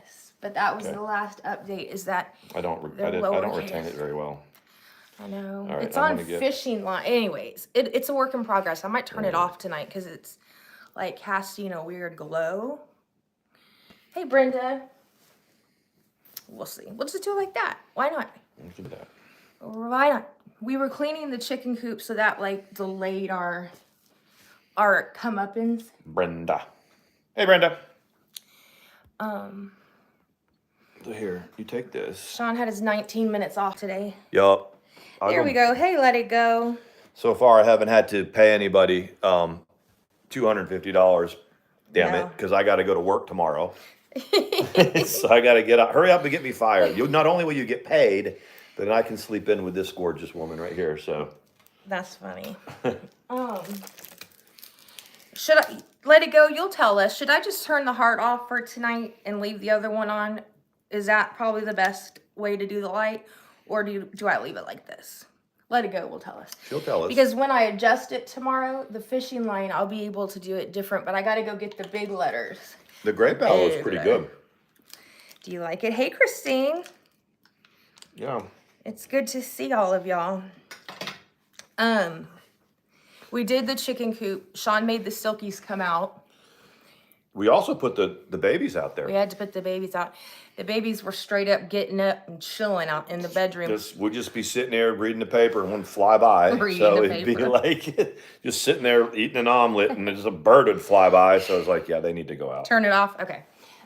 Yes, but that was the last update. Is that I don't retain it very well. I know. All right, It's on fishing line. Anyways, it's a work in progress. I might turn it off tonight because it's like casting a weird glow. Hey, Brenda. We'll see. We'll just do it like that. Why not? Let's do that. Why not? We were cleaning the chicken coop, so that like delayed our comeuppance. Brenda. Hey, Brenda. So here, you take this. Sean had his 19 minutes off today. Yup. There we go. Hey, let it go. So far, I haven't had to pay anybody $250. Damn it, because I got to go to work tomorrow. So I got to get out. Hurry up and get me fired. Not only will you get paid, but then I can sleep in with this gorgeous woman right here. So that's funny. Should I let it go? You'll tell us. Should I just turn the heart off for tonight and leave the other one on? Is that probably the best way to do the light? Or do I leave it like this? Let it go will tell us. She'll tell us. Because when I adjust it tomorrow, the fishing line, I'll be able to do it different. But I got to go get the big letters. The gray bell was pretty good. Do you like it? Hey, Christine. Yeah. It's good to see all of y'all. We did the chicken coop. Sean made the silkies come out. We also put the babies out there. We had to put the babies out. The babies were straight up getting up and chilling out in the bedroom. We'd just be sitting there reading the paper and one fly by. So it'd be like just sitting there eating an omelet and just a bird would fly by. So I was like, yeah, they need to go out. Turn it off? Okay.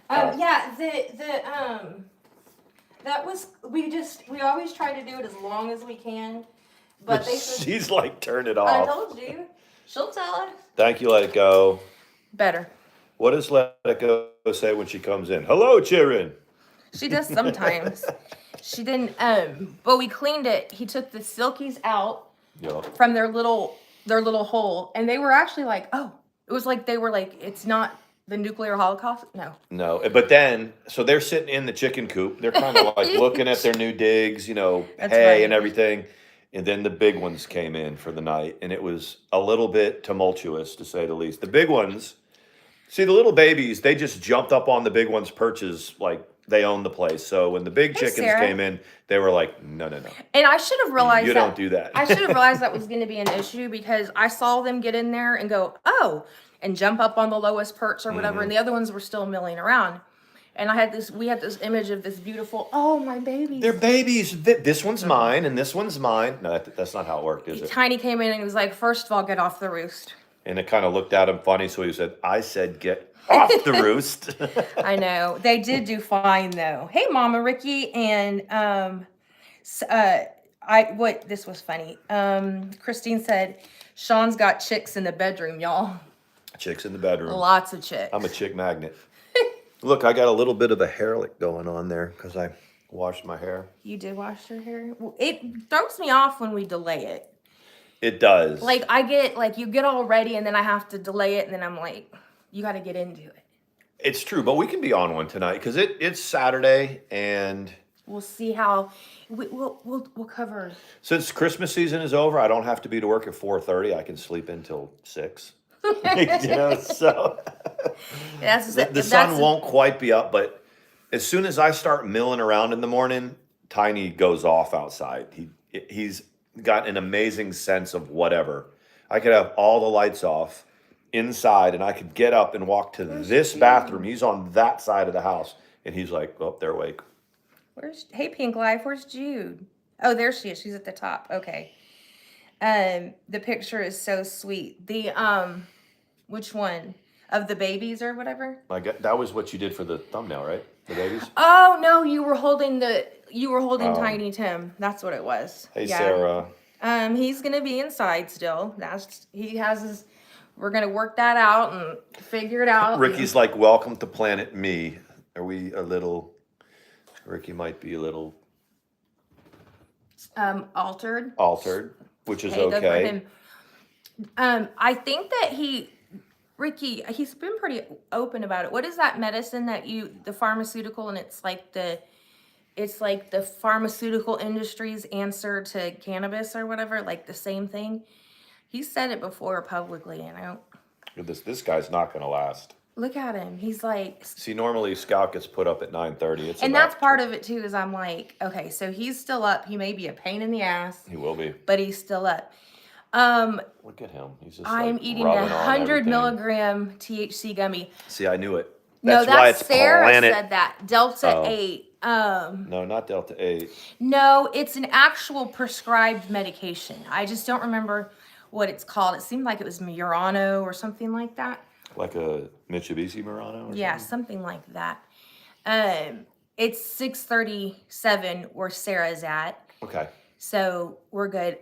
Yeah, that was, we always try to do it as long as we can. But she's like, turn it off. I told you. She'll tell us. Thank you, let it go. Better. What does let it go say when she comes in? Hello, children. She does sometimes. She didn't, but we cleaned it. He took the silkies out from their little hole. And they were actually like, oh, it was like, they were like, it's not the nuclear holocaust. No, but then, so they're sitting in the chicken coop. They're kind of like looking at their new digs, hay right. And everything. And then the big ones came in for the night. And it was a little bit tumultuous, to say the least. The big ones, see, the little babies, they just jumped up on the big ones' perches like they owned the place. So when the big chickens came in, they were like, no. And I should have realized you don't do that. I should have realized that was going to be an issue because I saw them get in there and go, oh, and jump up on the lowest perch or whatever. And the other ones were still milling around. And we had this image of this beautiful, oh, my babies. They're babies. This one's mine and this one's mine. No, that's not how it worked, is it? Tiny came in and he was like, first of all, get off the roost. And it kind of looked at him funny. So he said, I said, get off the roost. I know. They did do fine, though. Hey, Mama Ricky. And this was funny. Christine said, Sean's got chicks in the bedroom, y'all. Chicks in the bedroom. Lots of chicks. I'm a chick magnet. Look, I got a little bit of a hair lick going on there because I washed my hair. You did wash your hair? Well, it throws me off when we delay it. It does. Like, you get all ready and then I have to delay it and then I'm like, you got to get into it. It's true, but we can be on one tonight because it's Saturday and... We'll see how... We'll cover... Since Christmas season is over, I don't have to be to work at 4:30. I can sleep until 6. So the sun won't quite be up, but as soon as I start milling around in the morning, Tiny goes off outside. He's got an amazing sense of whatever. I could have all the lights off inside and I could get up and walk to this bathroom. He's on that side of the house and he's like, oh, they're awake. Hey, Pink Life, where's Jude? Oh, there she is. She's at the top. Okay. The picture is so sweet. Which one? Of the babies or whatever? That was what you did for the thumbnail, right? The babies? Oh, no, you were holding Tiny Tim. That's what it was. Hey, yeah. Sarah. He's going to be inside still. We're going to work that out and figure it out. Ricky's like, welcome to Planet Me. Are we a little... Ricky might be a little... Altered. Altered, which is okay. I think that Ricky, he's been pretty open about it. What is that medicine that the pharmaceutical, and it's like the pharmaceutical industry's answer to cannabis or whatever, like the same thing. He said it before publicly, and I don't. This guy's not going to last. Look at him. He's like. See, normally Scout gets put up at 9:30. And that's part of it too. Is I'm like, okay, so he's still up. He may be a pain in the ass. He will be, but he's still up. Look at him. He's just. I'm like eating 100 milligram THC gummy. See, I knew it. That's why it's Sarah said that. Delta 8. No, not Delta 8. No, it's an actual prescribed medication. I just don't remember what it's called. It seemed like it was Murano or something like that. Like a Mitsubishi Murano? Yeah, something like that. It's 6:37 where Sarah's at. Okay. So we're good.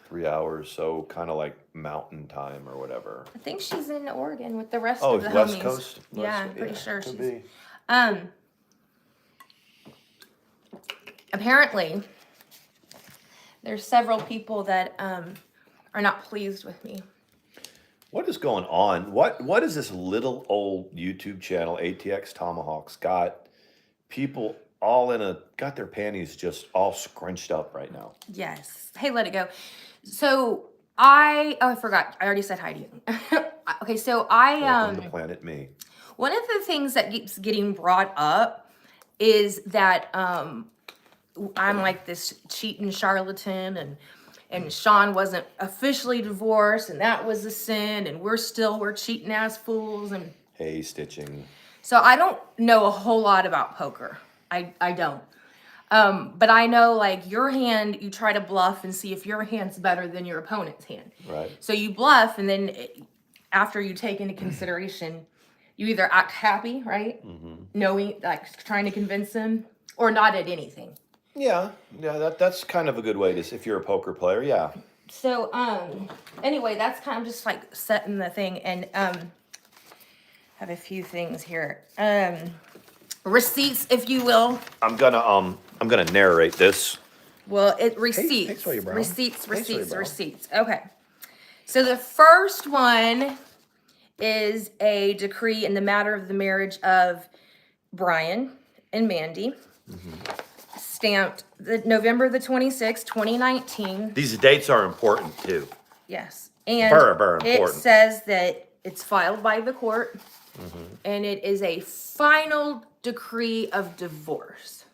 3 hours, so kind of like mountain time or whatever. I think she's in Oregon with the rest of the homies. West Coast? Yeah, I'm pretty sure she's. Be. Apparently, there's several people that are not pleased with me. What is going on? What is this little old YouTube channel, ATX Tomahawks, got people all got their panties just all scrunched up right now? Yes. Hey, let it go. So I forgot. I already said hi to you. Okay, so Welcome to Planet Me. One of the things that keeps getting brought up is that I'm like this cheating charlatan and Sean wasn't officially divorced and that was a sin and we're cheating ass fools and hey, stitching. So I don't know a whole lot about poker. I don't. But I know like your hand, you try to bluff and see if your hand's better than your opponent's hand. Right. So you bluff and then after you take into consideration, you either act happy, right? Mm-hmm. Knowing, like trying to convince them or not at anything. Yeah, that's kind of a good way to, if you're a poker player, yeah. So, anyway, that's kind of just like setting the thing and, have a few things here. Receipts, if you will. I'm gonna narrate this. Well, receipts. Receipts. Okay. So the first one is a decree in the matter of the marriage of Brian and Mandi. Mm-hmm. Stamped November the 26th, 2019. These dates are important too. Yes. And very important. It says that it's filed by the court and it is a final decree of divorce.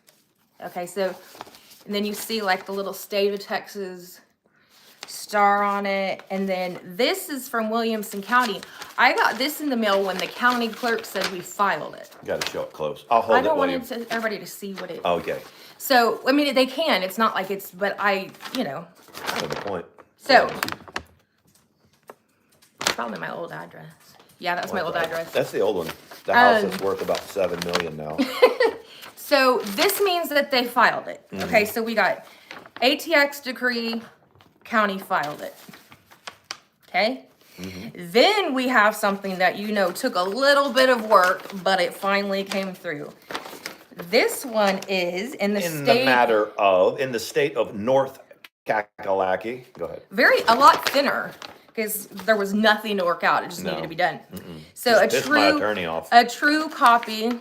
Okay, so and then you see like the little state of Texas star on it. And then this is from Williamson County. I got this in the mail when the county clerk said we filed it. You gotta show it close. I'll hold it. I don't want everybody to see what it is. Okay. So, I mean, they can. It's not like it's, but That's the point. So, probably my old address. Yeah, that's my old address. That's the old one. The house is worth about $7 million now. So, this means that they filed it. Mm-hmm. Okay, so we got ATX decree, county filed it. Okay? Mm-hmm. Then we have something that took a little bit of work, but it finally came through. This one is in the state of North Kakalaki. Go ahead. A lot thinner because there was nothing to work out. It just needed to be done. Mm-mm. So a true copy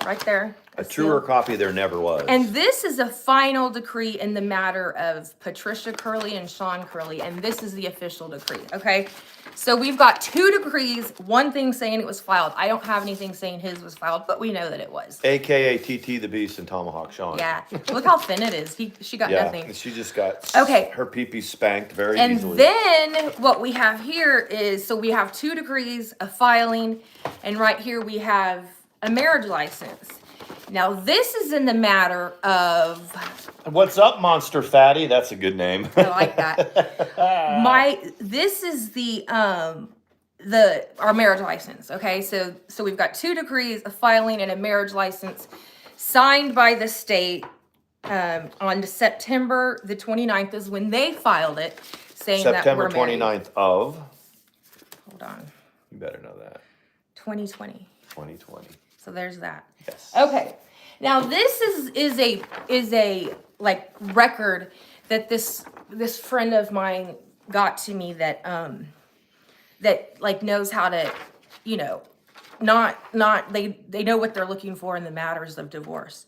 right there. A truer copy there never was. And this is a final decree in the matter of Patricia Curley and Sean Curley, and this is the official decree, okay? So we've got 2 decrees, one thing saying it was filed. I don't have anything saying his was filed, but we know that it was. AKA TT the Beast and Tomahawk Sean. Yeah, look how thin it is. She got nothing. Yeah, she just got her pee-pee spanked very easily. And then what we have here is, so we have 2 decrees, a filing, and right here we have a marriage license. Now, this is in the matter of... What's up, Monster Fatty? That's a good name. I like that. This is our marriage license, okay? So we've got 2 decrees, a filing, and a marriage license signed by the state on September the 29th is when they filed it, saying that we're married. September 29th of? Hold on. You better know that. 2020. 2020. So there's that. Yes. Okay. Now this is a like record that this friend of mine got to me that like knows how to, not they know what they're looking for in the matters of divorce.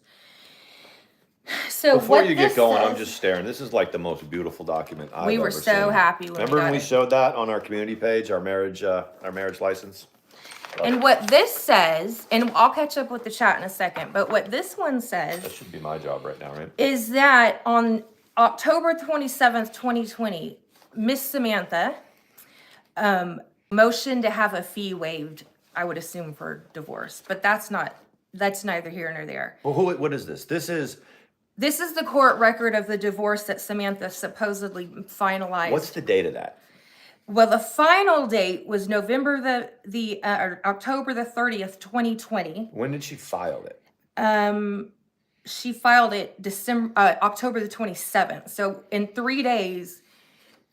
So before you get going, I'm just staring. This is like the most beautiful document I've ever seen. We were so happy when Remember when we showed that on our community page, our marriage license? And what this says, and I'll catch up with the chat in a second, but what this one says... That should be my job right now, right? ...is that on October 27th, 2020, Miss Samantha motioned to have a fee waived, I would assume, for divorce. But that's neither here nor there. Well, what is this? This is the court record of the divorce that Samantha supposedly finalized. What's the date of that? Well, the final date was October the 30th, 2020. When did she file it? She filed it October the 27th. So in 3 days,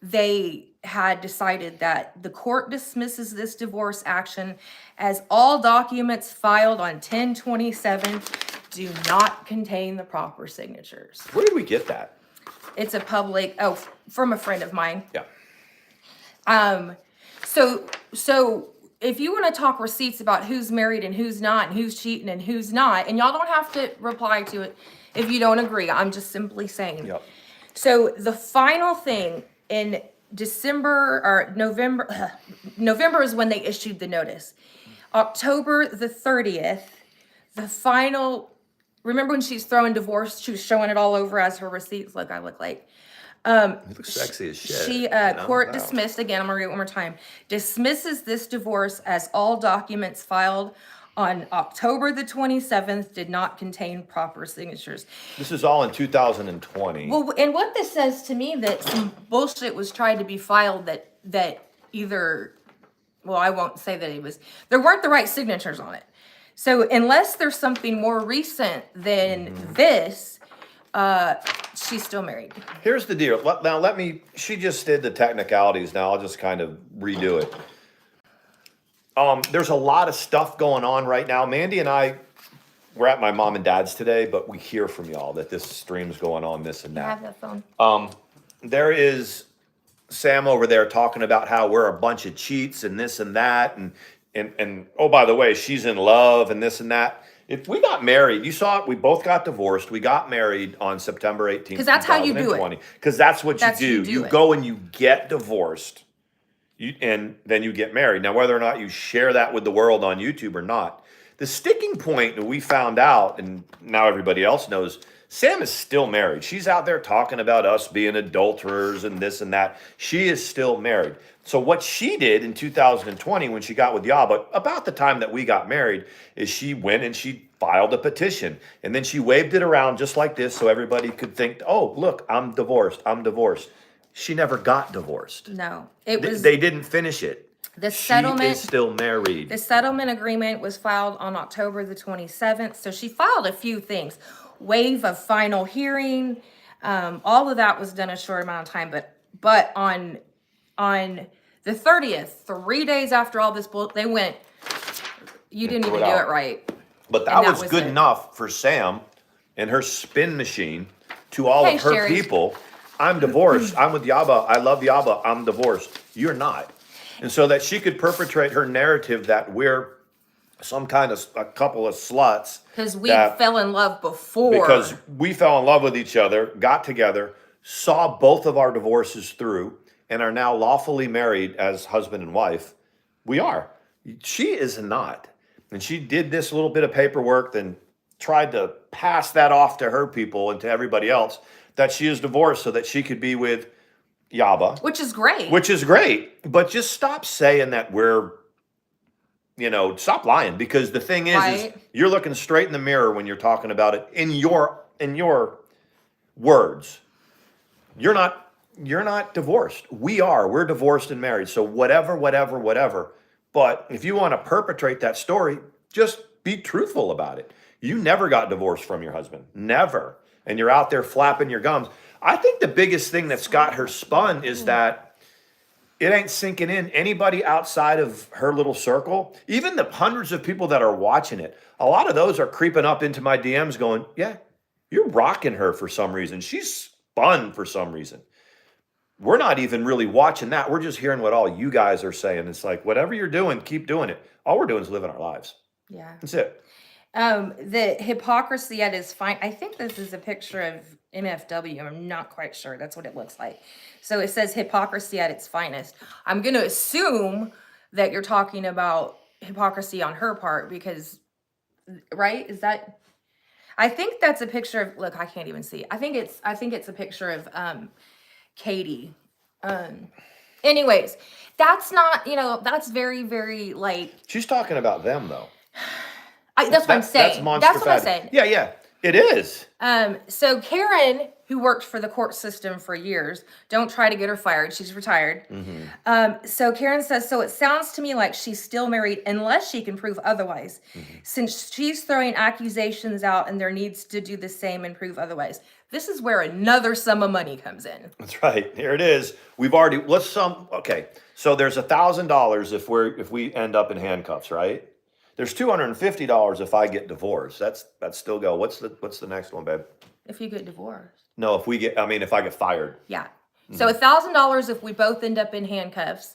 they had decided that the court dismisses this divorce action as all documents filed on 10/27 do not contain the proper signatures. Where did we get that? It's a public, from a friend of mine. Yeah. So if you want to talk receipts about who's married and who's not and who's cheating and who's not, and y'all don't have to reply to it if you don't agree. I'm just simply saying. Yep. So the final thing in December or November is when they issued the notice. October the 30th, the final, remember when she's throwing divorce, she was showing it all over as her receipts. Look, I look like. You look sexy as shit. She court dismissed, again, I'm gonna read it one more time, dismisses this divorce as all documents filed on October the 27th did not contain proper signatures. This is all in 2020. Well, and what this says to me, that some bullshit was tried to be filed that either, well, I won't say that there weren't the right signatures on it. So unless there's something more recent than this, she's still married. Here's the deal. Now she just did the technicalities. Now I'll just kind of redo it. There's a lot of stuff going on right now. Mandi and I, we're at my mom and dad's today, but we hear from y'all that this stream's going on, this and that. I have that phone. There is Sam over there talking about how we're a bunch of cheats and this and that. And oh, by the way, she's in love and this and that. If we got married, you saw it, we both got divorced. We got married on September 18th, because that's how you do it. Because that's what you do. You go and you get divorced, and then you get married. Now, whether or not you share that with the world on YouTube or not, the sticking point that we found out, and now everybody else knows, Sam is still married. She's out there talking about us being adulterers and this and that. She is still married. So what she did in 2020 when she got with Yaba, about the time that we got married, is she went and she filed a petition. And then she waved it around just like this so everybody could think, oh, look, I'm divorced. I'm divorced. She never got divorced. No. They didn't finish it. The settlement, she is still married. The settlement agreement was filed on October the 27th. So she filed a few things. Waive of final hearing. All of that was done a short amount of time. But on the 30th, 3 days after all this they went, you didn't even do it right. But that was good enough for Sam and her spin machine to all of her people. I'm divorced. I'm with Yaba. I love Yaba. I'm divorced. You're not. And so that she could perpetrate her narrative that we're some kind of a couple of sluts. Because we fell in love before. Because we fell in love with each other, got together, saw both of our divorces through, and are now lawfully married as husband and wife. We are. She is not. And she did this little bit of paperwork, then tried to pass that off to her people and to everybody else that she is divorced so that she could be with Yaba. Which is great. Which is great. But just stop saying that we're, stop lying. Because the thing is you're looking straight in the mirror when you're talking about it in your words. You're not divorced. We are. We're divorced and married. So whatever. But if you want to perpetrate that story, just be truthful about it. You never got divorced from your husband. Never. And you're out there flapping your gums. I think the biggest thing that's got her spun is that it ain't sinking in. Anybody outside of her little circle, even the hundreds of people that are watching it, a lot of those are creeping up into my DMs going, yeah, you're rocking her for some reason. She's spun for some reason. We're not even really watching that. We're just hearing what all you guys are saying. It's like, whatever you're doing, keep doing it. All we're doing is living our lives. Yeah. That's it. The hypocrisy at its fine. I think this is a picture of MFW. I'm not quite sure. That's what it looks like. So it says hypocrisy at its finest. I'm going to assume that you're talking about hypocrisy on her part because, right? Is that? I think that's a picture of. Look, I can't even see. I think it's a picture of Katie. Anyways, that's not. That's very very like. She's talking about them though. That's what I'm saying. That's monster. That's what I said. Yeah, it is. So Karen, who worked for the court system for years, don't try to get her fired. She's retired. So Karen says, so it sounds to me like she's still married unless she can prove otherwise. Since she's throwing accusations out and there needs to do the same and prove otherwise. This is where another sum of money comes in. That's right. Here it is. We've already, okay. So there's $1,000 if we end up in handcuffs, right? There's $250 if I get divorced. That's still go. What's the next one, babe? If you get divorced. No, if I get fired. Yeah. So $1,000 if we both end up in handcuffs.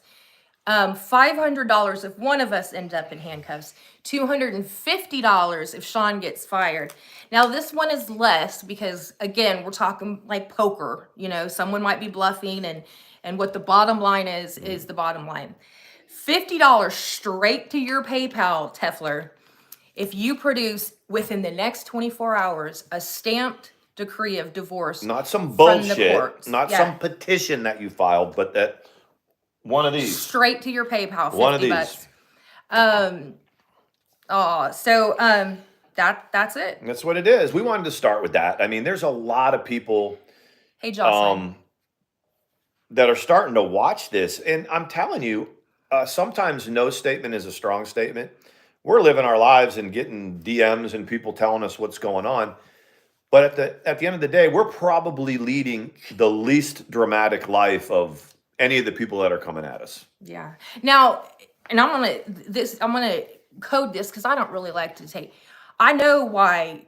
$500 if one of us ends up in handcuffs. $250 if Sean gets fired. Now this one is less because again, we're talking like poker. Someone might be bluffing and what the bottom line is the bottom line. $50 straight to your PayPal, Tefler, if you produce within the next 24 hours a stamped decree of divorce. Not some bullshit, from the courts. Some petition that you filed, but that one of these. Straight to your PayPal, 50 one of these. Bucks. That's it. That's what it is. We wanted to start with that. I mean, there's a lot of people. Hey, Jocelyn. That are starting to watch this, and I'm telling you. Sometimes no statement is a strong statement. We're living our lives and getting DMs and people telling us what's going on. But at the end of the day, we're probably leading the least dramatic life of any of the people that are coming at us. Yeah. Now, and I'm gonna code this because I don't really like to take. I know why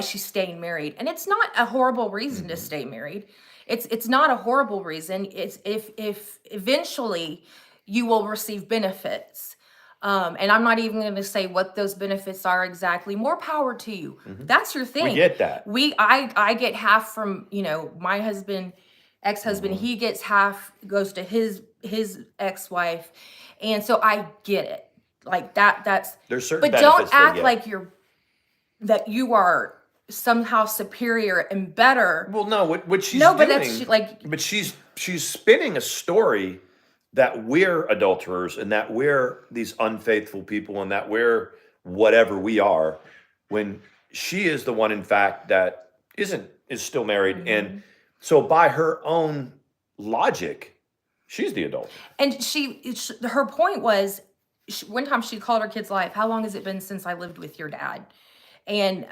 she's staying married, and it's not a horrible reason to stay married. It's not a horrible reason. It's if eventually you will receive benefits. And I'm not even going to say what those benefits are exactly. More power to you. That's your thing. We get that. I get half from, my husband, ex-husband, he gets half, goes to his ex-wife. And so I get it. Like that's, there's certain but benefits don't act like that you are somehow superior and better. Well, no, what she's doing, but that's but she's spinning a story that we're adulterers and that we're these unfaithful people and that we're whatever we are, when she is the one, in fact, that is still married. And so by her own logic, she's the adulterer. And her point was, one time she called her kid's life, how long has it been since I lived with your dad? And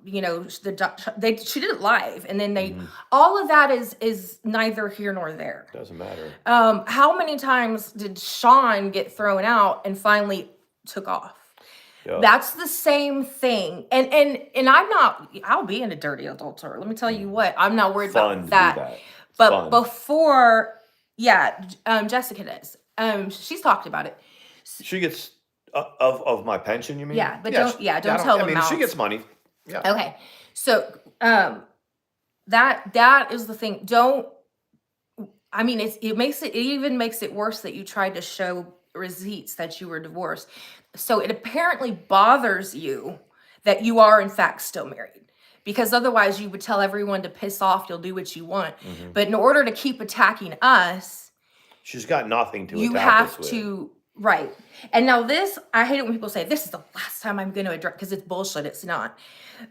she did it live, and then all of that is neither here nor there. Doesn't matter. How many times did Sean get thrown out and finally took off? Yep. That's the same thing. And I'll be in a dirty adulterer. Let me tell you what, I'm not worried about that. But before, Jessica does. She's talked about it. She gets of my pension, you mean? Yeah, but don't tell them. I mean, she gets money. Yeah. Okay. So that is the thing. It even makes it worse that you tried to show receipts that you were divorced. So it apparently bothers you that you are in fact still married, because otherwise you would tell everyone to piss off, you'll do what you want. But in order to keep attacking us, she's got nothing to you attack have us with. to. Right. And now I hate it when people say, this is the last time I'm going to address, because it's bullshit. It's not.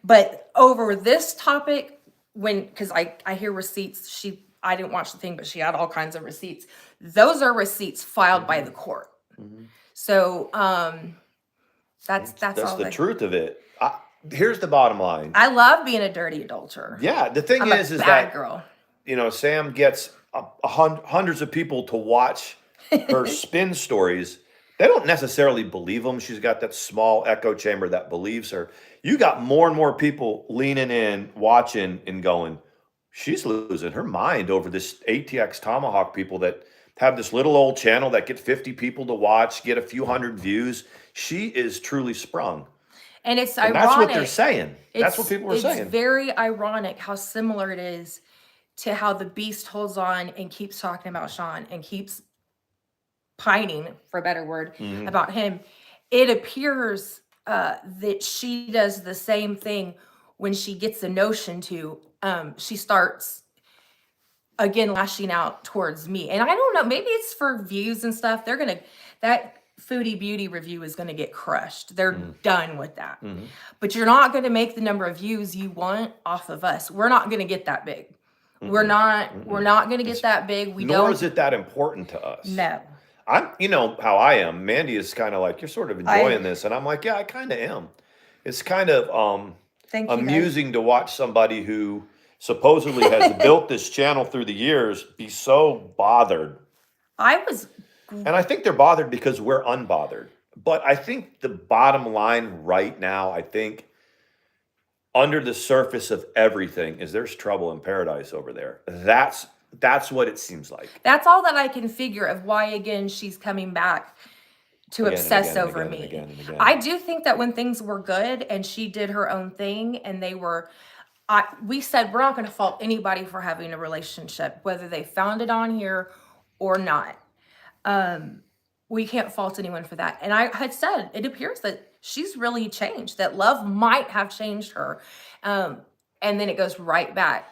But over this topic, because I hear receipts, I didn't watch the thing, but she had all kinds of receipts. Those are receipts filed by the court. So that's the truth of it. Here's the bottom line. I love being a dirty adulterer. Yeah. The thing is that, girl. Sam gets hundreds of people to watch her spin stories. They don't necessarily believe them. She's got that small echo chamber that believes her. You got more and more people leaning in, watching, and going, she's losing her mind over this ATX Tomahawk people that have this little old channel that get 50 people to watch, get a few hundred views. She is truly sprung. And it's ironic. That's what they're saying. That's what people are saying. It's very ironic how similar it is to how the beast holds on and keeps talking about Sean and keeps pining, for a better word, about him. it appears that she does the same thing when she gets a notion to. She starts again lashing out towards me, and I don't know. Maybe it's for views and stuff. That Foodie Beauty review is gonna get crushed. They're done with that. But you're not gonna make the number of views you want off of us. We're not gonna get that big. We're not gonna get that big. Nor is it that important to us. No. You know how I am. Mandy is kind of like, you're sort of enjoying this, and I'm like, yeah, I kind of am. It's kind of amusing to watch somebody who supposedly has built this channel through the years be so bothered. And I think they're bothered because we're unbothered. But I think the bottom line right now, I think under the surface of everything is there's trouble in paradise over there. That's what it seems like. That's all that I can figure of why, again, she's coming back to obsess over me. I do think that when things were good and she did her own thing and we said we're not going to fault anybody for having a relationship, whether they found it on here or not. We can't fault anyone for that. And I had said, it appears that she's really changed, that love might have changed her. And then it goes right back.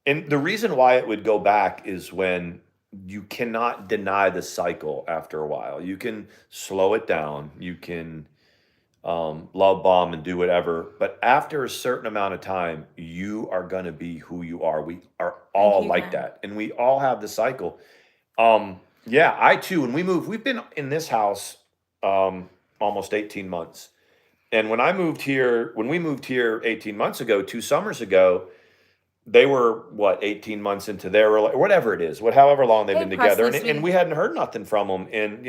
And the reason why it would go back is when you cannot deny the cycle after a while. You can slow it down. You can love bomb and do whatever. But after a certain amount of time, you are going to be who you are. We are all like that. And we all have the cycle. Yeah, I too, when we moved, we've been in this house almost 18 months. And when we moved here 18 months ago, 2 summers ago, they were, 18 months into their, whatever it is, however long they've been together. And we hadn't heard nothing from them. And,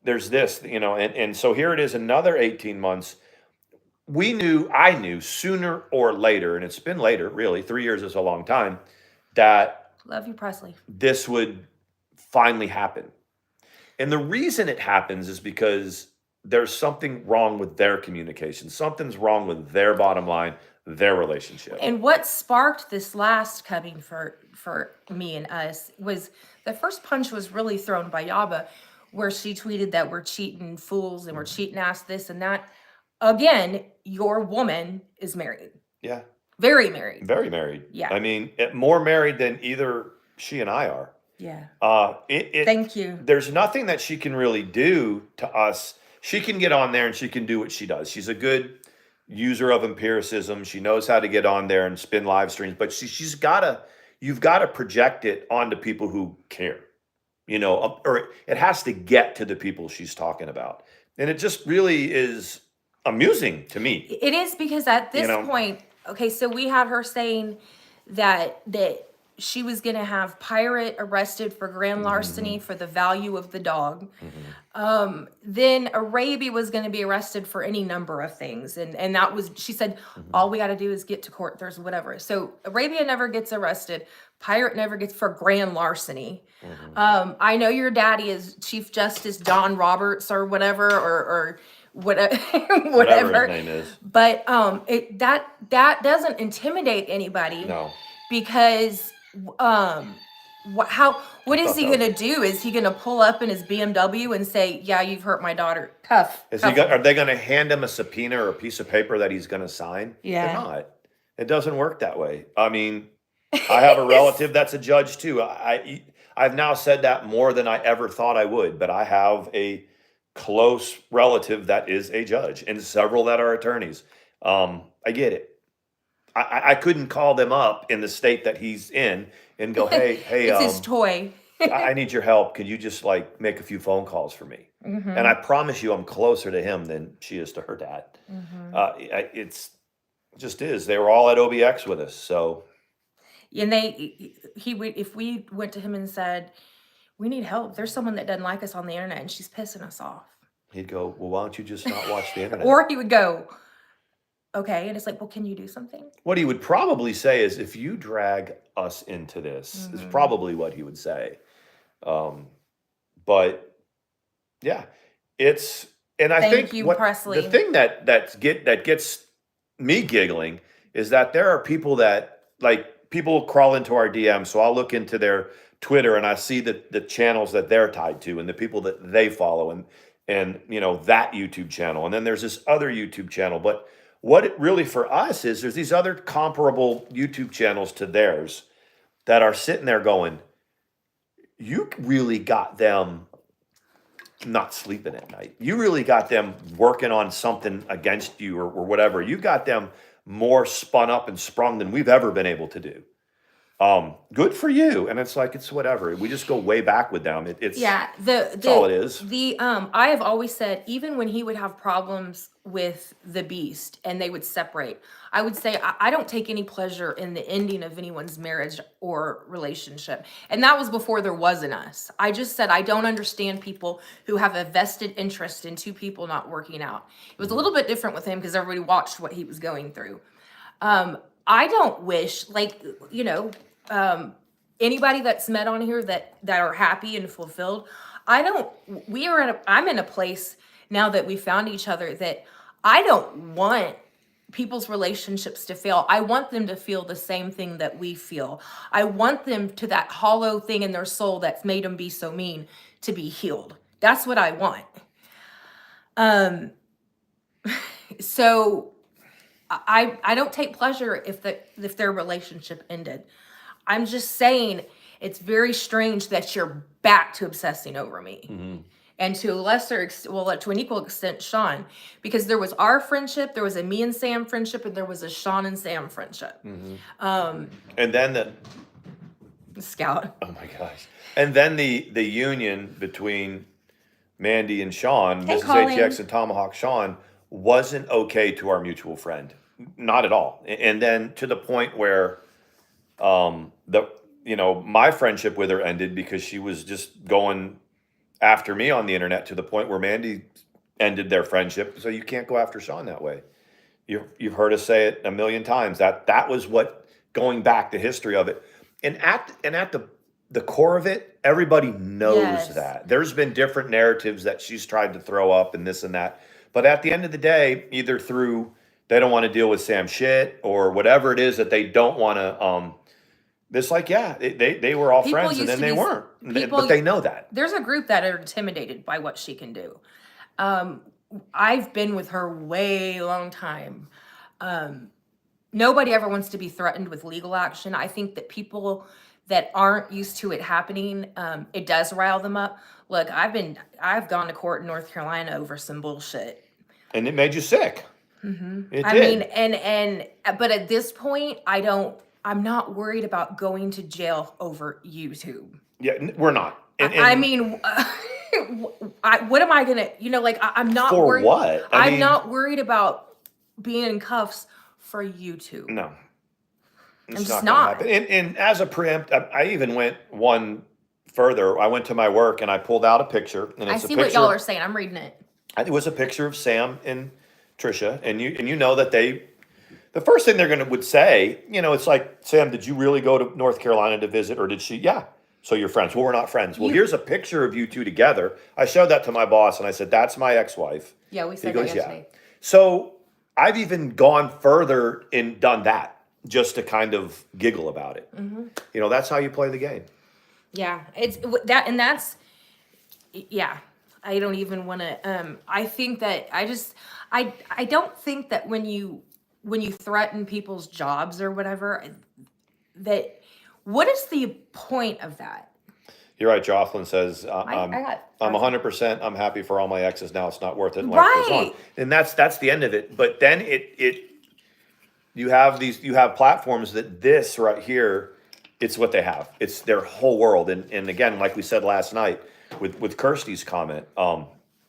there's this, and so here it is, another 18 months. I knew sooner or later, and it's been later, really, 3 years is a long time, that love you, Presley, this would finally happen. And the reason it happens is because there's something wrong with their communication. Something's wrong with their bottom line, their relationship. And what sparked this last coming for me and us was the first punch was really thrown by Yaba, where she tweeted that we're cheating fools and we're cheating ass this and that. Again, your woman is married. Yeah. Very married. Very married. Yeah. I mean, more married than either she and I are. Yeah. Thank you. There's nothing that she can really do to us. She can get on there and she can do what she does. She's a good user of empiricism. She knows how to get on there and spin live streams, but you've got to project it onto people who care, or it has to get to the people she's talking about. And it just really is amusing to me. It is, because at this point, okay, so we had her saying that she was going to have Pirate arrested for grand larceny for the value of the dog. Then Arabia was going to be arrested for any number of things. And that was, she said, all we got to do is get to court. There's whatever. So Arabia never gets arrested. Pirate never gets for grand larceny. I know your daddy is Chief Justice John Roberts or whatever, or whatever his name is. But that doesn't intimidate anybody. No. Because what is he gonna do? Is he gonna pull up in his BMW and say, "Yeah, you've hurt my daughter"? Tough. Are they gonna hand him a subpoena or a piece of paper that he's gonna sign? Yeah. They're not. It doesn't work that way. I mean, I have a relative that's a judge too. I've now said that more than I ever thought I would, but I have a close relative that is a judge and several that are attorneys. I get it. I couldn't call them up in the state that he's in and go, hey, it's his toy. I need your help. Could you just make a few phone calls for me? And I promise you, I'm closer to him than she is to her dad. It's just is. They were all at OBX with us, so. And if we went to him and said, we need help, there's someone that doesn't like us on the internet and she's pissing us off. He'd go, well, why don't you just not watch the internet? Or he would go, okay. And it's like, well, can you do something? What he would probably say is, if you drag us into this, is probably what he would say. But yeah, and I think Presley. The thing that gets me giggling is that there are people that people crawl into our DMs. So I'll look into their Twitter and I see the channels that they're tied to and the people that they follow. and that YouTube channel, and then there's this other YouTube channel. But what it really for us is, there's these other comparable YouTube channels to theirs that are sitting there going, you really got them not sleeping at night. You really got them working on something against you or whatever. You got them more spun up and sprung than we've ever been able to do. Good for you. And it's like, it's whatever. We just go way back with them. It's that's all it is. I have always said, even when he would have problems with the beast and they would separate, I would say, I don't take any pleasure in the ending of anyone's marriage or relationship. And that was before there was an us. I just said, I don't understand people who have a vested interest in two people not working out. It was a little bit different with him because everybody watched what he was going through. I don't wish, anybody that's met on here that are happy and fulfilled. I'm in a place now that we found each other that I don't want people's relationships to fail. I want them to feel the same thing that we feel. I want them to, that hollow thing in their soul that's made them be so mean, to be healed. That's what I want. So I don't take pleasure if their relationship ended. I'm just saying it's very strange that you're back to obsessing over me. Mm-hmm. And to a lesser to an equal extent, Sean, because there was our friendship, there was a me and Sam friendship, and there was a Sean and Sam friendship. Mm-hmm. And then the Scout. Oh my gosh. And then the union between Mandi and Sean, Mrs. ATX and Tomahawk Sean, wasn't okay to our mutual friend. Not at all. And then to the point where my friendship with her ended because she was just going after me on the internet, to the point where Mandi ended their friendship. So you can't go after Sean that way. You've heard us say it a million times. That was what, going back the history of it. And at the core of it, everybody knows that. There's been different narratives that she's tried to throw up and this and that. But at the end of the day, either through they don't want to deal with Sam's shit or whatever it is that they don't want to, it's like, they were all friends and then they weren't. But they know that. There's a group that are intimidated by what she can do. I've been with her way long time. Nobody ever wants to be threatened with legal action. I think that people that aren't used to it happening, it does rile them up. Look, I've gone to court in North Carolina over some bullshit. And it made you sick. Mm-hmm. It did. But at this point, I'm not worried about going to jail over YouTube. Yeah, we're not. What am I gonna, I'm not worried. For what? I'm not worried about being in cuffs for YouTube. No. I'm just not. And as a preempt, I even went one further. I went to my work and I pulled out a picture. And I see what y'all are saying. I'm reading it. It was a picture of Sam and Trisha, and you know that the first thing they're would say, it's like, Sam, did you really go to North Carolina to visit, or did she? Yeah. So you're friends. Well, we're not friends. Well, here's a picture of you two together. I showed that to my boss, and I said, that's my ex-wife. Yeah, we said that yesterday. Yeah. So I've even gone further and done that just to kind of giggle about it. Mm-hmm. That's how you play the game. Yeah, it's that, and that's, yeah. I don't even want to. I think that I don't think that when you threaten people's jobs or whatever, that what is the point of that? You're right. Jocelyn says, I'm 100%. I'm happy for all my exes now. It's not worth it. And right. Life goes on. And that's the end of it. But then you have platforms that this right here, it's what they have. It's their whole world. And again, like we said last night with Kirsty's comment,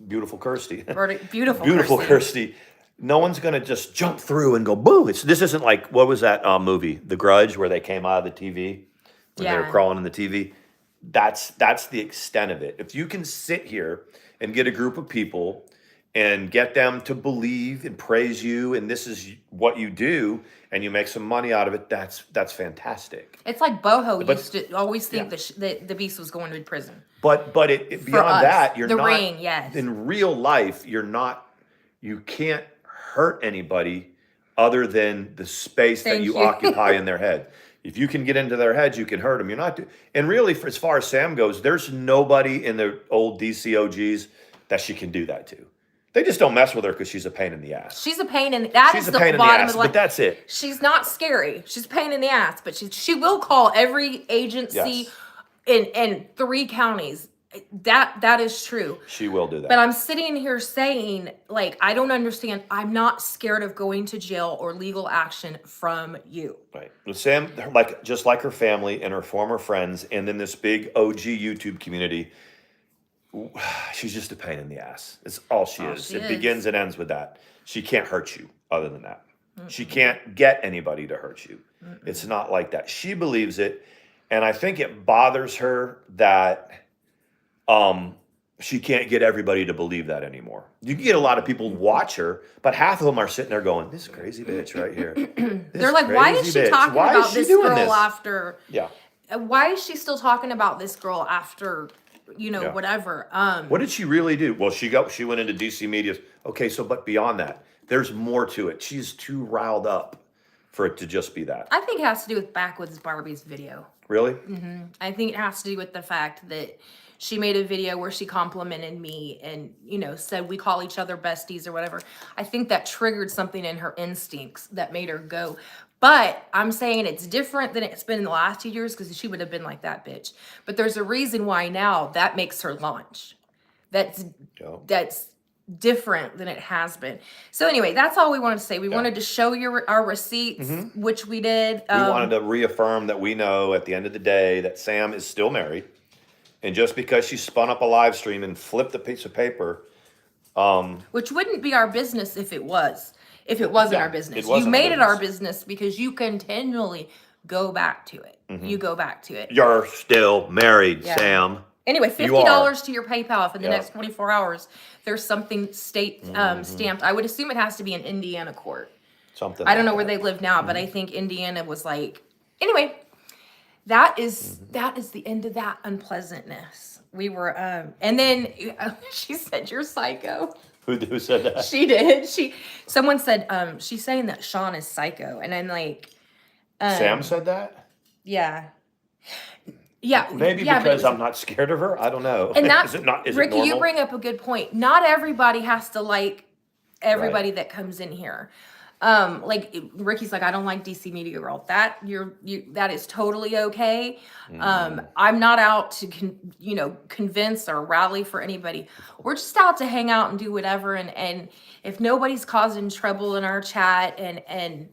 beautiful Kirsty. Beautiful Kirsty. No one's going to just jump through and go, boo. This isn't like, what was that movie, The Grudge, where they came out of the TV? When they were crawling in the TV? That's the extent of it. If you can sit here and get a group of people and get them to believe and praise you, and this is what you do, and you make some money out of it, that's fantastic. It's like Boho used to always think that the Beast was going to prison. But it beyond that, you're not. Ring, yes. In real life, you can't hurt anybody other than the space that you occupy in their head. If you can get into their heads, you can hurt them. And really, as far as Sam goes, there's nobody in the old DCOGs that she can do that to. They just don't mess with her because she's a pain in the ass. She's a pain in the ass. But that's it. She's not scary. She's a pain in the ass, but she will call every agency in 3 counties. That is true. She will do that. But I'm sitting here saying, like, I don't understand. I'm not scared of going to jail or legal action from you. Right. Sam, just like her family and her former friends, and then this big OG YouTube community, she's just a pain in the ass. It's all she is. It begins and ends with that. She can't hurt you other than that. She can't get anybody to hurt you. It's not like that. She believes it. And I think it bothers her that she can't get everybody to believe that anymore. You can get a lot of people watch her, but half of them are sitting there going, this crazy bitch right here. They're like, why is she talking about this girl after? Yeah. Why is she still talking about this girl after, whatever? What did she really do? Well, she went into DC media. Okay, so but beyond that, there's more to it. She's too riled up for it to just be that. I think it has to do with Backwoods Barbie's video. Really? Mm-hmm. I think it has to do with the fact that she made a video where she complimented me and, said we call each other besties or whatever. I think that triggered something in her instincts that made her go. But I'm saying it's different than it's been in the last 2 years because she would have been like that bitch. But there's a reason why now that makes her launch. That's different than it has been. So anyway, that's all we wanted to say. We wanted to show you our receipts, which we did. We wanted to reaffirm that we know at the end of the day that Sam is still married. And just because she spun up a live stream and flipped a piece of paper, which wouldn't be our business if it was. If it wasn't our business. You made it our business because you continually go back to it. You go back to it. You're still married, Sam. Anyway, $50 to your PayPal if in the next 24 hours there's something state stamped. I would assume it has to be an Indiana court. Something. I don't know where they live now, but I think Indiana was like. Anyway, that is the end of that unpleasantness. We were and then she said you're psycho. Who said that? She did. Someone said she's saying that Sean is psycho, and I'm like, Sam said that. Yeah. Maybe because I'm not scared of her. I don't know. And that's Ricky, you bring up a good point. Not everybody has to like everybody that comes in here. Like Ricky's like, I don't like DC Media Girl. That that is totally okay. I'm not out to convince or rally for anybody. We're just out to hang out and do whatever. And if nobody's causing trouble in our chat and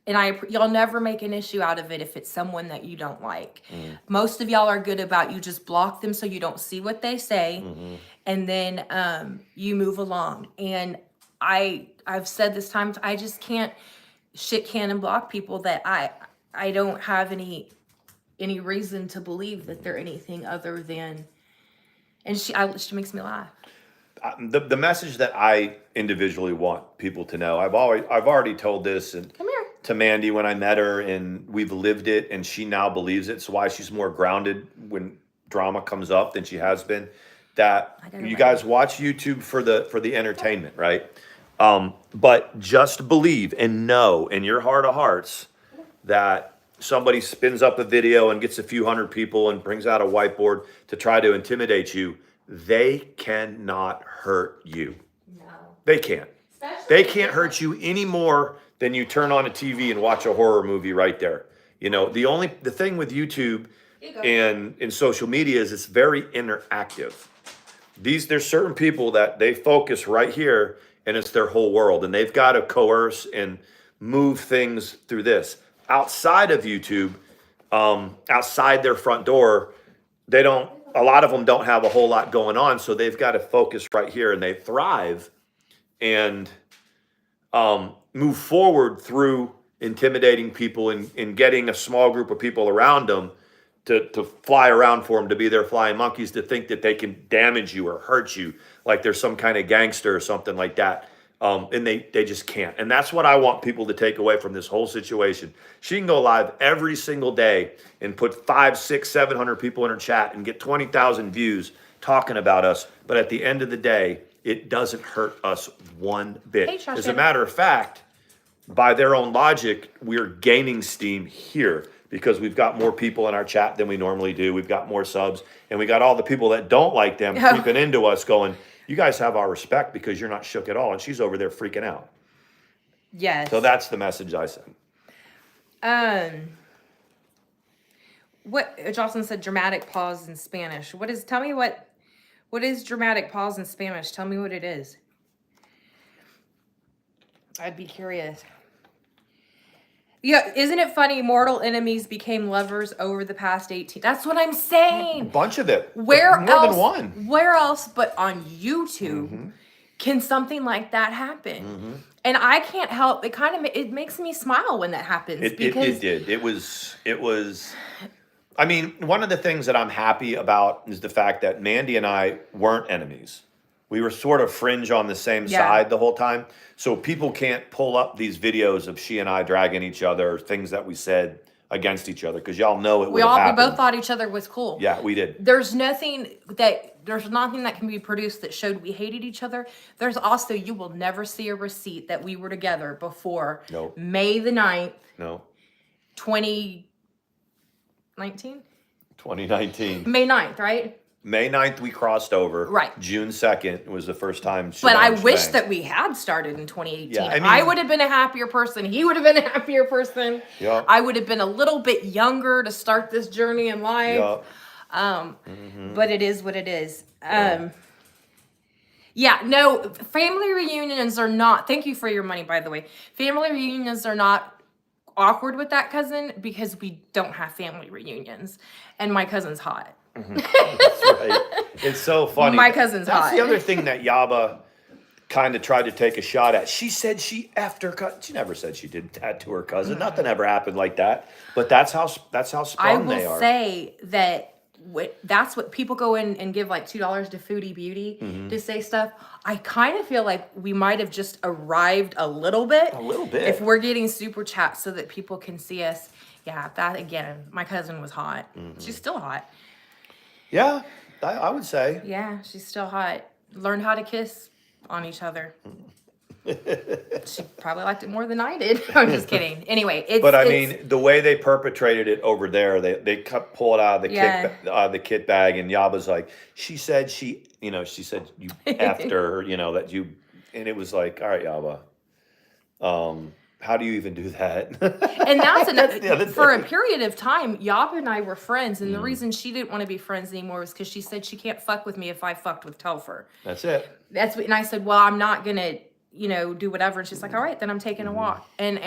y'all never make an issue out of it if it's someone that you don't like. Most of y'all are good about you just block them so you don't see what they say, and then you move along. And I've said this time, I just can't shit can and block people that I don't have any reason to believe that they're anything other than. And she makes me laugh. The message that I individually want people to know, I've already told this and Come here. To Mandi when I met her, and we've lived it, and she now believes it. It's why she's more grounded when drama comes up than she has been. That you guys watch YouTube for the entertainment, right? But just believe and know in your heart of hearts that somebody spins up a video and gets a few hundred people and brings out a whiteboard to try to intimidate you. They cannot hurt you. No. They can't. They can't hurt you any more than you turn on a TV and watch a horror movie right there. The thing with YouTube and in social media is it's very interactive. There's certain people that they focus right here and it's their whole world, and they've got to coerce and move things through this. Outside of YouTube, outside their front door, a lot of them don't have a whole lot going on, so they've got to focus right here, and they thrive and move forward through intimidating people and getting a small group of people around them to fly around for them, to be their flying monkeys, to think that they can damage you or hurt you like they're some kind of gangster or something like that. And they just can't. And that's what I want people to take away from this whole situation. She can go live every single day and put 500, 600, 700 people in her chat and get 20,000 views talking about us. But at the end of the day, it doesn't hurt us one bit. Hey, as a matter of fact, by their own logic, we're gaining steam here because we've got more people in our chat than we normally do. We've got more subs, and we got all the people that don't like them creeping into us going, you guys have our respect because you're not shook at all. And she's over there freaking out. Yes. So that's the message I send. What Jocelyn said, dramatic pause in Spanish. Tell me what is dramatic pause in Spanish? Tell me what it is. I'd be curious. Yeah, isn't it funny? Mortal enemies became lovers over the past 18. That's what I'm saying. A bunch of it. Where more else? Than one. Where else but on YouTube can something like that happen? And I can't help. It makes me smile when that happens. It did. It was. I mean, one of the things that I'm happy about is the fact that Mandi and I weren't enemies. We were sort of fringe on the same side the whole time. So people can't pull up these videos of she and I dragging each other, things that we said against each other, because y'all know it would have happened. We both thought each other was cool. Yeah, we did. There's nothing that can be produced that showed we hated each other. There's also, you will never see a receipt that we were together before May the 9th. No. 2019? 2019. May 9th, right? May 9th, we crossed over. Right. June 2nd was the first time. But I wish that we had started in 2018. Yeah, I mean, I would have been a happier person. He would have been a happier person. Yeah. I would have been a little bit younger to start this journey in life. Yeah. But it is what it is. No, family reunions are not, thank you for your money, by the way. Family reunions are not awkward with that cousin because we don't have family reunions. And my cousin's hot. That's right. It's so funny. My cousin's hot. That's the other thing that Yaba kind of tried to take a shot at. She said she effed her cousin. She never said she did that to her cousin. Nothing ever happened like that. But that's how sprung they are. I will say that that's what people go in and give like $2 to Foodie Beauty to say stuff. I kind of feel like we might have just arrived a little bit. A little bit. If we're getting super chats so that people can see us. Yeah, that again, my cousin was hot. She's still hot. Yeah, I would say. Yeah, she's still hot. Learned how to kiss on each other. She probably liked it more than I did. I'm just kidding. Anyway, I mean, the way they perpetrated it over there, they pull it out of the kit bag, and Yaba's like, she said you effed her, that you, and it was like, all right, Yaba. How do you even do that? And that's for a period of time, Yaba and I were friends, and the reason she didn't want to be friends anymore was because she said she can't fuck with me if I fucked with Telfer. That's it. And I said, well, I'm not gonna, do whatever. And she's like, all right, then I'm taking a walk. And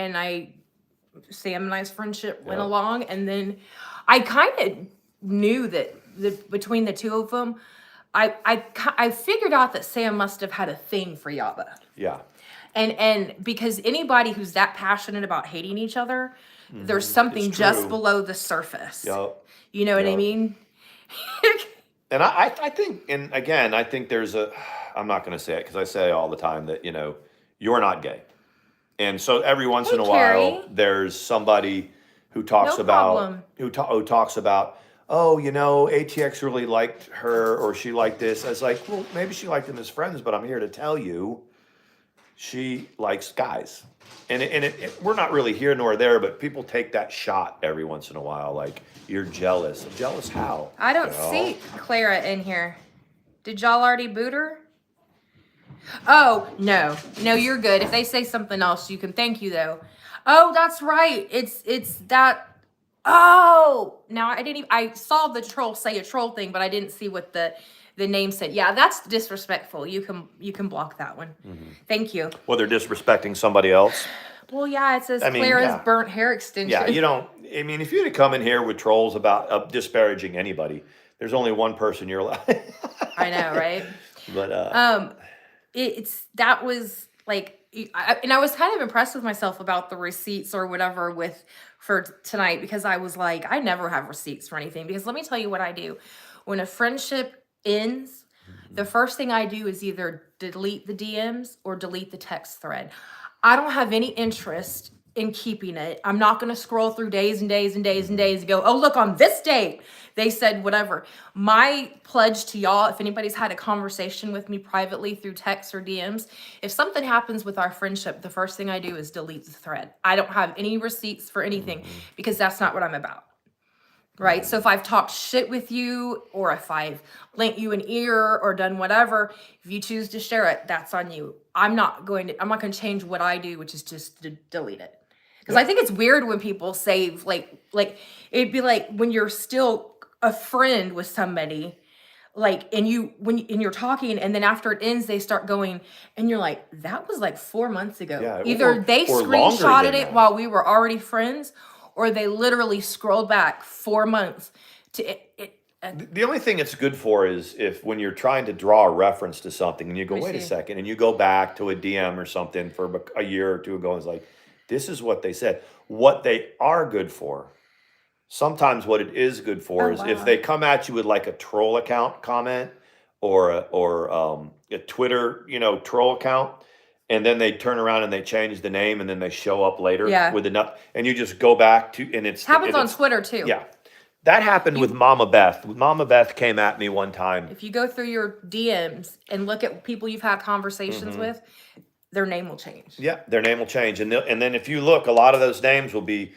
Sam and I's friendship went along, and then I kind of knew that between the two of them, I figured out that Sam must have had a thing for Yaba. Yeah. And because anybody who's that passionate about hating each other, there's something just below the surface. Yep. You know what I mean? And I think, and again, I think I'm not going to say it because I say all the time that, you're not gay. And so every once in a while, there's somebody who talks about, oh, ATX really liked her or she liked this. I was like, well, maybe she liked them as friends, but I'm here to tell you, she likes guys. And we're not really here nor there, but people take that shot every once in a while. Like, you're jealous. Jealous how? I don't see Clara in here. Did y'all already boot her? Oh, no, you're good. If they say something else, you can thank you though. Oh, that's right. It's that. Oh, now I saw the troll say a troll thing, but I didn't see what the name said. Yeah, that's disrespectful. You can block that one. Thank you. Well, they're disrespecting somebody else. Well, yeah, it says Clara's burnt hair extension. Yeah, if you'd have come in here with trolls about disparaging anybody, there's only one person you're allowed. I know, right? But that was like, and I was kind of impressed with myself about the receipts or whatever for tonight, because I was like, I never have receipts for anything, because let me tell you what I do. When a friendship ends, the first thing I do is either delete the DMs or delete the text thread. I don't have any interest in keeping it. I'm not going to scroll through days and days and days and days and go, oh, look, on this date, they said whatever. My pledge to y'all, if anybody's had a conversation with me privately through text or DMs, if something happens with our friendship, the first thing I do is delete the thread. I don't have any receipts for anything because that's not what I'm about. Right? So if I've talked shit with you, or if I've lent you an ear or done whatever, if you choose to share it, that's on you. I'm not going to change what I do, which is just to delete it. Because I think it's weird when people save, like it'd be like when you're still a friend with somebody, like, and you're talking, and then after it ends, they start going, and you're like, that was like 4 months ago. Yeah, Either they screenshotted it while we were already friends, or they literally scrolled back 4 months to it. The only thing it's good for is if when you're trying to draw a reference to something and you go, wait a second, and you go back to a DM or something for a year or two ago, and it's like, this is what they said. What they are good for, sometimes what it is good for is if they come at you with like a troll account comment or a Twitter, troll account, and then they turn around and they change the name, and then they show up later with enough, and you just go back to, and it's happens on Twitter too. Yeah, that happened with Mama Beth. Mama Beth came at me one time. If you go through your DMs and look at people you've had conversations with, their name will change. Yeah, their name will change, and then if you look, a lot of those names will be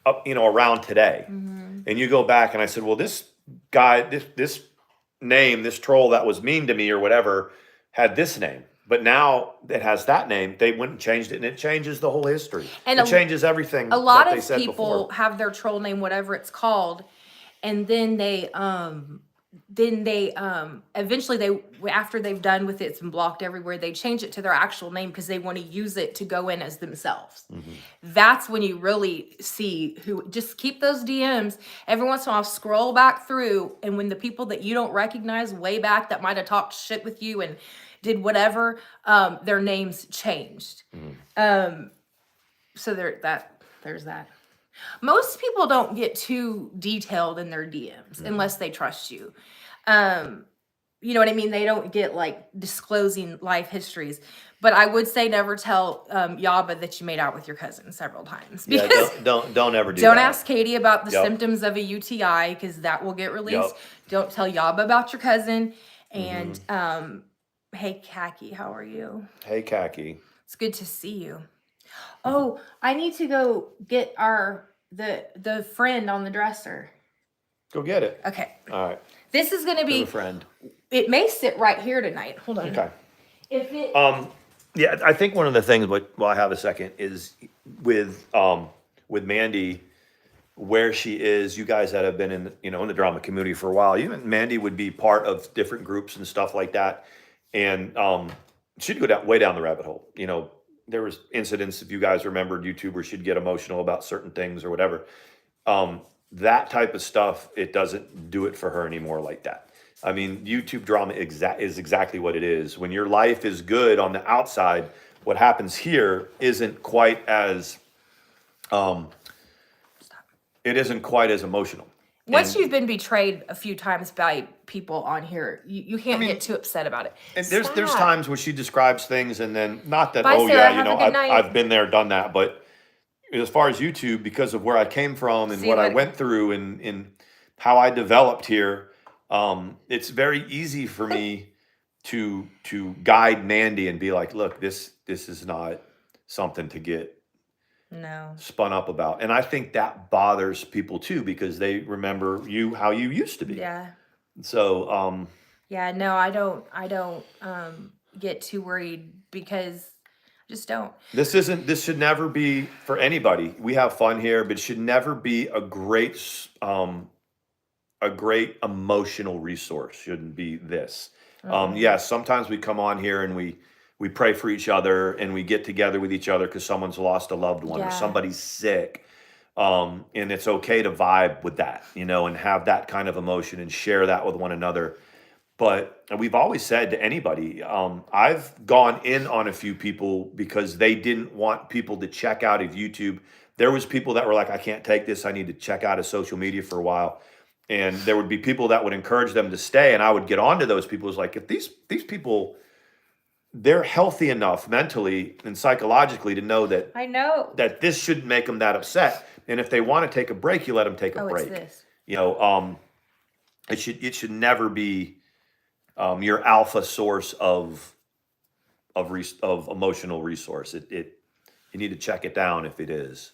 up, around today, and you go back, and I said, well, this guy, this name, this troll that was mean to me or whatever, had this name. But now it has that name. They went and changed it, and it changes the whole history. And it changes everything. A lot of people have their troll name, whatever it's called, and then they eventually after they've done with it, it's been blocked everywhere, they change it to their actual name because they want to use it to go in as themselves. That's when you really see who. Just keep those DMs. Every once in a while, scroll back through, and when the people that you don't recognize way back that might have talked shit with you and did whatever, their names changed. So there's that. Most people don't get too detailed in their DMs unless they trust you. You know what I mean? They don't get like disclosing life histories. But I would say never tell Yaba that you made out with your cousin several times. Yeah, don't ever do that. Don't ask Katie about the symptoms of a UTI because that will get released. Don't tell Yaba about your cousin. And hey, Khaki, how are you? Hey, Khaki. It's good to see you. Oh, I need to go get the friend on the dresser. Go get it. Okay. All right. This is going to be a friend. It may sit right here tonight. Hold on. Okay. If it yeah, I think one of the things, but I have a second, is with Mandi, where she is. You guys that have been in the drama community for a while, even Mandi would be part of different groups and stuff like that, and she'd go way down the rabbit hole. There was incidents, if you guys remembered YouTube, where she'd get emotional about certain things or whatever. That type of stuff, it doesn't do it for her anymore like that. I mean, YouTube drama is exactly what it is. When your life is good on the outside, what happens here isn't quite as it isn't quite as emotional. Once you've been betrayed a few times by people on here, you can't get too upset about it. And there's times where she describes things, and then not that, Sarah, I've been there, done that, but as far as YouTube, because of where I came from and what I went through and how I developed here, it's very easy for me to guide Mandi and be like, look, this is not something to get spun up about. And I think that bothers people too, because they remember how you used to be. Yeah. So yeah, no, I don't get too worried because I just don't. This should never be for anybody. We have fun here, but it should never be a great emotional resource. Shouldn't be this. Yes, sometimes we come on here and we pray for each other and we get together with each other because someone's lost a loved one or somebody's sick. And it's okay to vibe with that, and have that kind of emotion and share that with one another. But we've always said to anybody, I've gone in on a few people because they didn't want people to check out of YouTube. There was people that were like, I can't take this. I need to check out of social media for a while. And there would be people that would encourage them to stay. And I would get onto those people. It's like, if these people, they're healthy enough mentally and psychologically to know that I know that this shouldn't make them that upset. And if they want to take a break, you let them take a break. It's this. It should never be your alpha source of emotional resource. You need to check it down if it is.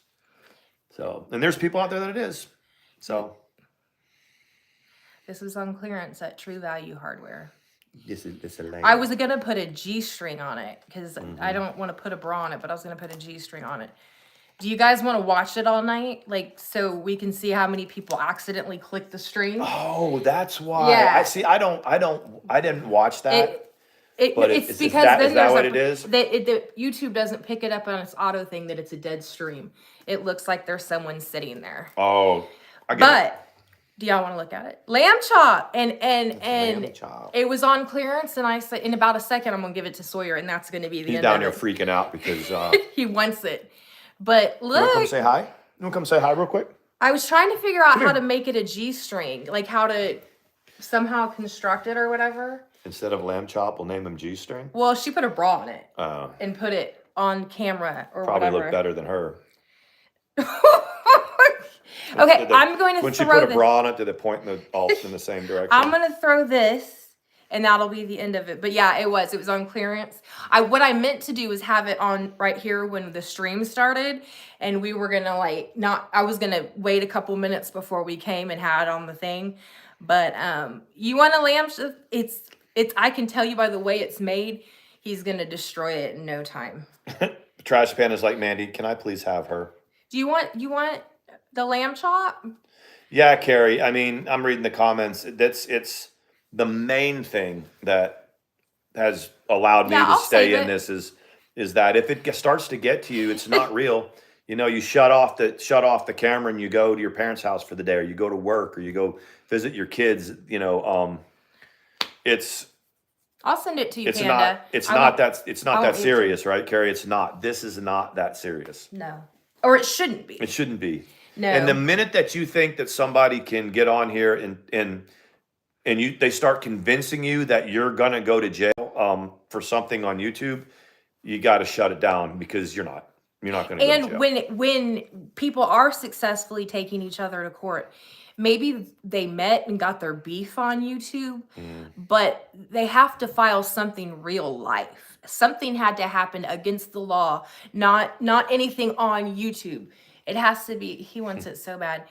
So, and there's people out there that it is. So, this was on clearance at True Value Hardware. It's a I was gonna put a G-string on it because I don't want to put a bra on it, but I was gonna put a G-string on it. Do you guys want to watch it all night, like so we can see how many people accidentally click the string? Oh, that's why. Yeah. I see. I didn't watch that. It's because is that what it is? The YouTube doesn't pick it up on its auto thing that it's a dead stream. It looks like there's someone sitting there. Oh, I get it. Do y'all want to look at it? Lamb chop and Lamb chop. It was on clearance, and I said in about a second I'm gonna give it to Sawyer, and that's gonna be the He's end down of there it. freaking out because He wants it. But look, you want to come say hi? You want to come say hi real quick? I was trying to figure out how to make it a G-string, like how to somehow construct it or whatever. Instead of lamb chop, we'll name him G-string. Well, she put a bra on it and put it on camera or probably whatever. Look better than her. Okay, I'm going to when throw she put a bra on it, did it point in the same direction? I'm going to throw this, and that'll be the end of it. But yeah, it was on clearance. What I meant to do was have it on right here when the stream started, and we were going to I was going to wait a couple minutes before we came and had it on the thing. But you want a lamb? I can tell you by the way it's made, he's going to destroy it in no time. Trash Pan is like, Mandy, can I please have her? Do you want the lamb chop? Yeah, Carrie. I mean, I'm reading the comments. It's the main thing that has allowed me to stay in this is that if it starts to get to you, it's not real. You shut off the camera and you go to your parents' house for the day, or you go to work, or you go visit your kids. I'll send it to you, it's Panda. It's not that serious, right, Carrie? It's not. This is not that serious. No, or it shouldn't be. It shouldn't be. No. And the minute that you think that somebody can get on here and they start convincing you that you're gonna go to jail for something on YouTube, you got to shut it down, because you're not. You're not going to go to jail. And when people are successfully taking each other to court, maybe they met and got their beef on YouTube, but they have to file something real life. Something had to happen against the law, not anything on YouTube. It has to be. He wants it so bad.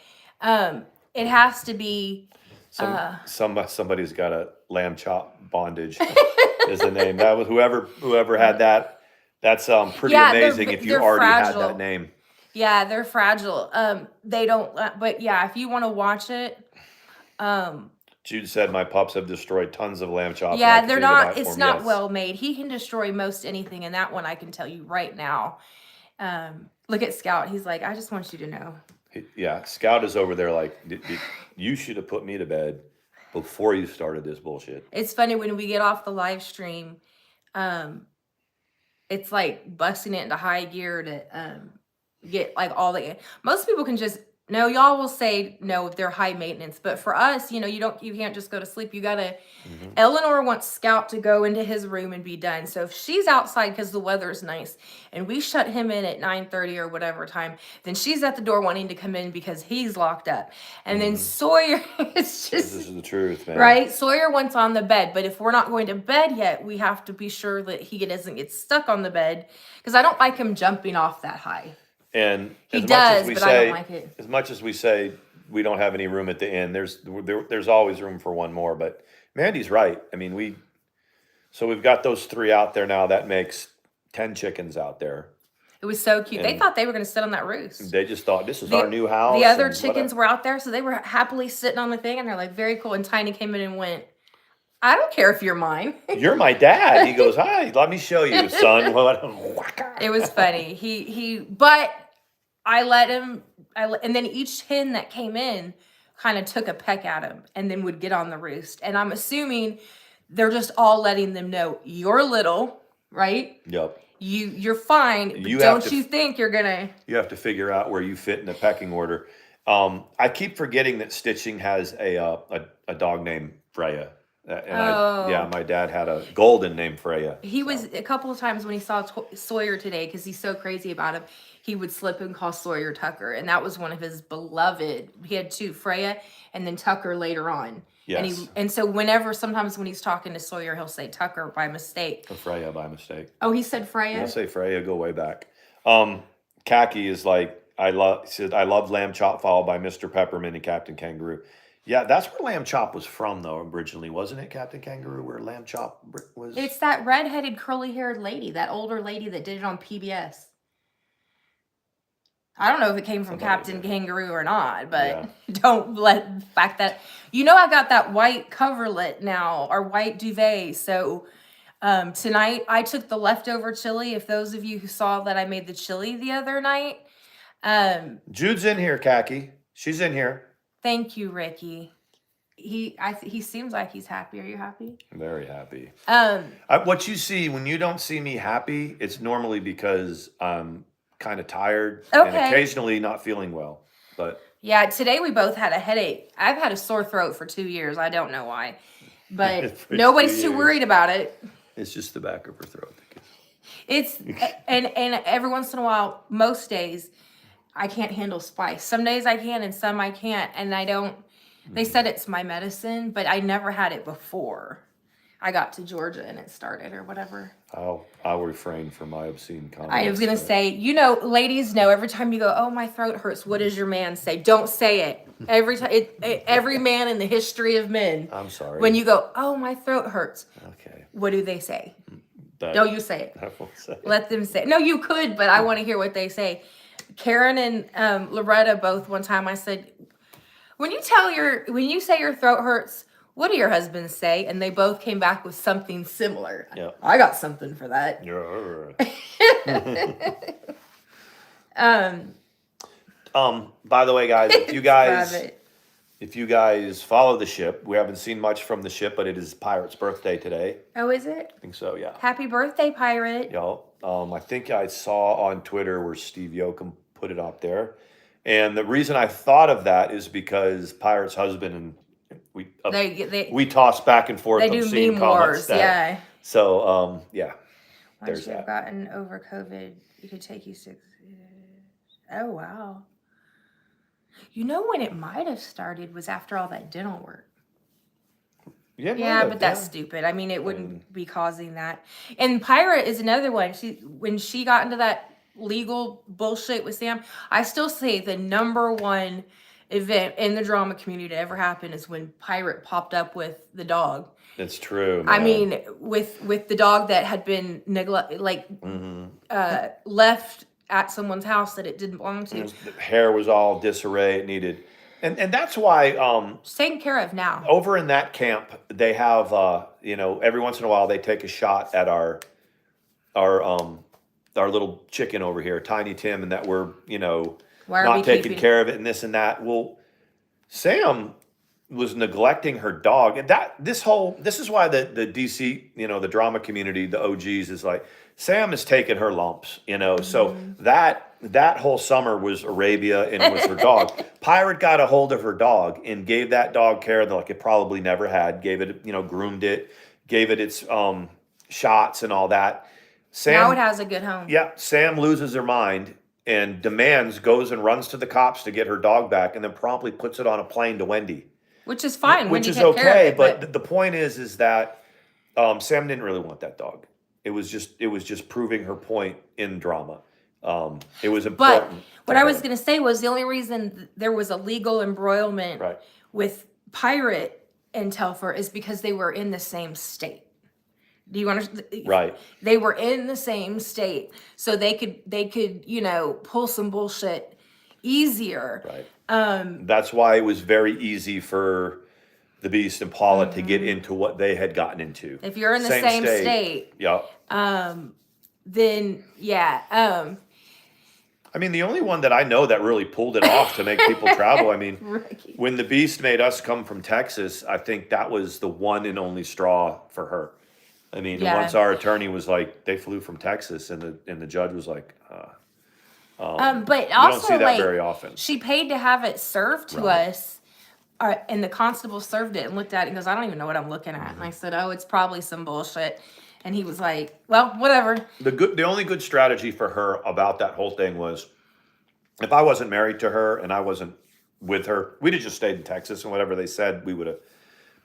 It has to be. Somebody's got a lamb chop bondage is the name. That was whoever had that. That's pretty amazing if you already had that name. Yeah, they're fragile. They don't. But yeah, if you want to watch it. Jude said my pups have destroyed tons of lamb chops. Yeah, they're not. It's not well made. He can destroy most anything, and that one I can tell you right now. Look at Scout. He's like, I just want you to know. Yeah, Scout is over there like, you should have put me to bed before you started this bullshit. It's funny when we get off the live stream, it's like busting it into high gear to get like all the. Most people can just. No, y'all will say no if they're high maintenance, but for us, you can't just go to sleep. You gotta. Eleanor wants Scout to go into his room and be done. So if she's outside because the weather's nice, and we shut him in at 9:30 or whatever time, then she's at the door wanting to come in because he's locked up. And then Sawyer, it's just. This is the truth, man. Right? Sawyer wants on the bed, but if we're not going to bed yet, we have to be sure that he doesn't get stuck on the bed, because I don't like him jumping off that high. And I don't like it. As much as we say we don't have any room at the inn, there's always room for one more. But Mandy's right. I mean, we've got those 3 out there now. That makes 10 chickens out there. It was so cute. They thought they were going to sit on that roost. They just thought this is our new house. The other chickens were out there, so they were happily sitting on the thing, and they're like, very cool. And Tiny came in and went, I don't care if you're mine. You're my dad. He goes, hi, let me show you, son. It was funny. But I let him, and then each hen that came in kind of took a peck at him and then would get on the roost. And I'm assuming they're just all letting them know you're little, right? Yep. You're fine. But don't you think you're gonna? You have to figure out where you fit in the pecking order. I keep forgetting that Stitching has a dog named Freya. And my dad had a golden named Freya. He was a couple of times when he saw Sawyer today, because he's so crazy about him, he would slip and call Sawyer Tucker, and that was one of his beloved. He had two, Freya and then Tucker later on. Yes. And so sometimes when he's talking to Sawyer, he'll say Tucker by mistake. Or Freya by mistake. Oh, he said Freya? He'll say Freya, go way back. Khaki is like, I love Lamb Chop, followed by Mr. Peppermint and Captain Kangaroo. Yeah, that's where Lamb Chop was from, though, originally, wasn't it, Captain Kangaroo, where Lamb Chop was? It's that red-headed, curly-haired lady, that older lady that did it on PBS. I don't know if it came from Captain Kangaroo or not, but don't let the fact that... I got that white coverlet now, or white duvet, so tonight I took the leftover chili. If those of you who saw that I made the chili the other night... Jude's in here, Khaki. She's in here. Thank you, Ricky. He seems like he's happy. Are you happy? Very happy. What you see when you don't see me happy, it's normally because I'm kind of tired and occasionally not feeling well. But yeah, today we both had a headache. I've had a sore throat for 2 years. I don't know why, but nobody's too worried about it. It's just the back of her throat. It's and every once in a while, most days, I can't handle spice. Some days I can and some I can't. And I don't, they said it's my medicine, but I never had it before I got to Georgia and it started or whatever. I'll refrain from my obscene comments. I was going to say, ladies know every time you go, oh, my throat hurts. What does your man say? Don't say it. Every time, every man in the history of men. I'm sorry. When you go, oh, my throat hurts. Okay. What do they say? Don't you say it. I won't say it. Let them say it. No, you could, but I want to hear what they say. Karen and Loretta both one time I said, when you say your throat hurts, what do your husbands say? And they both came back with something similar. Yeah. I got something for that. By the way, guys, if you guys follow the ship, we haven't seen much from the ship, but it is Pirate's birthday today. Oh, is it? I think so, yeah. Happy birthday, Pirate. I think I saw on Twitter where Steve Yoakum put it up there. And the reason I thought of that is because Pirate's husband and we toss back and forth. They do meme wars, yeah. So, yeah. Once you've gotten over COVID, it could take you 6 years. Oh, wow. When it might have started was after all that dental work. Yeah, but that's stupid. I mean, it wouldn't be causing that. And Pirate is another one. When she got into that legal bullshit with Sam, I still say the number one event in the drama community to ever happen is when Pirate popped up with the dog. It's true, man. I mean, with the dog that had been left at someone's house that it didn't belong to. The hair was all disarray. It needed... And that's why it's taken care of now. Over in that camp, they have every once in a while they take a shot at our little chicken over here, Tiny Tim, and that we're not taking care of it and this and that. Well, Sam was neglecting her dog, and this is why the DC the drama community, the OGs, is like, Sam is taking her lumps, So that whole summer was Arabia and it was her dog. Pirate got a hold of her dog and gave that dog care like it probably never had. Gave it, groomed it, gave it its shots and all that. Sam, now it has a good home. Yeah, Sam loses her mind and goes and runs to the cops to get her dog back, and then promptly puts it on a plane to Wendy. Which is fine. Which is okay, but the point is that Sam didn't really want that dog. It was just proving her point in drama. It was important. But what I was going to say was the only reason there was a legal embroilment with Pirate and Telfer is because they were in the same state. Do you understand? Right. They were in the same state, so they could pull some bullshit easier. Right. That's why it was very easy for the Beast and Paula to get into what they had gotten into. If you're in the same state. Yeah. Then yeah. I mean, the only one that I know that really pulled it off to make people travel. I mean, Ricky. When the Beast made us come from Texas, I think that was the one and only straw for her. I mean, once our attorney was like, they flew from Texas, and the judge was like, but also don't see that very often. She paid to have it served to us. and the constable served it and looked at it and goes, I don't even know what I'm looking at. And I said, oh, it's probably some bullshit. And he was like, well, whatever. The only good strategy for her about that whole thing was, if I wasn't married to her and I wasn't with her, we'd have just stayed in Texas and whatever they said, we would have.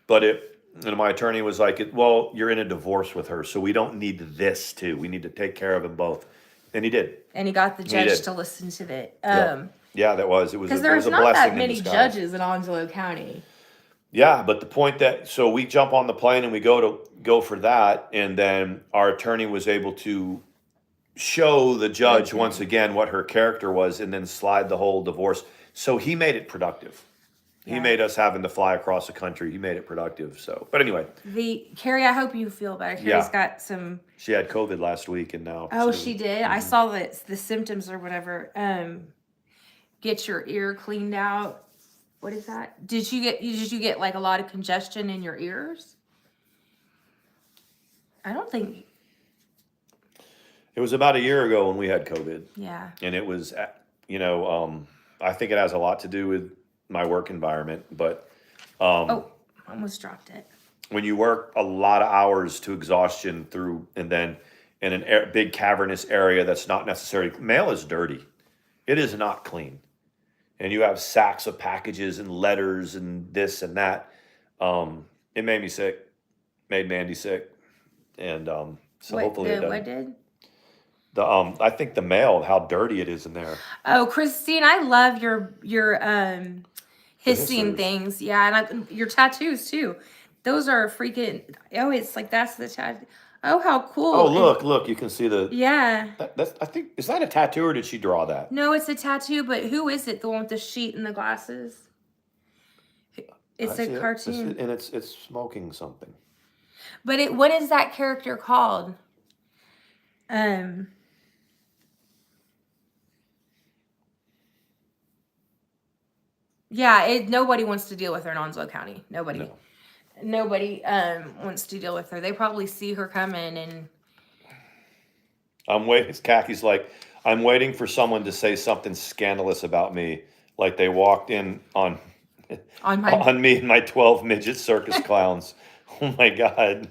But and my attorney was like, well, you're in a divorce with her, so we don't need this too. We need to take care of them both. And he did. And he got the judge to listen to it. Yeah, that was. It was because a there's blessing not that many in disguise. judges in Onslow County. Yeah, but the point that, so we jump on the plane and we go for that, and then our attorney was able to show the judge once again what her character was, and then slide the whole divorce. So he made it productive. He made us having to fly across the country. He made it productive. So, but anyway, Carrie, I hope you feel better. Carrie's got some. She had COVID last week, and now. Oh, she did. I saw the symptoms or whatever. Get your ear cleaned out. What is that? Did you get like a lot of congestion in your ears? I don't think. It was about a year ago when we had COVID. Yeah. And it was, I think it has a lot to do with my work environment, but. Almost dropped it. When you work a lot of hours to exhaustion and then in a big cavernous area that's not necessarily, mail is dirty. It is not clean. And you have sacks of packages and letters and this and that. It made me sick, made Mandi sick. And hopefully what did? I think the mail, how dirty it is in there. Oh, Christine, I love your hissing things. Yeah, and your tattoos too. Those are freaking. Oh, it's like that's the tattoo. Oh, how cool! Oh, look! You can see the. Yeah. That's. I think, is that a tattoo or did she draw that? No, it's a tattoo. But who is it? The one with the sheet and the glasses. It's a cartoon, and it's smoking something. But what is that character called? Yeah, nobody wants to deal with her in Onslow County. Nobody. No. Nobody wants to deal with her. They probably see her coming and. I'm waiting. Kaki's like, I'm waiting for someone to say something scandalous about me, like they walked in on me and my 12 midget circus clowns. Oh my God.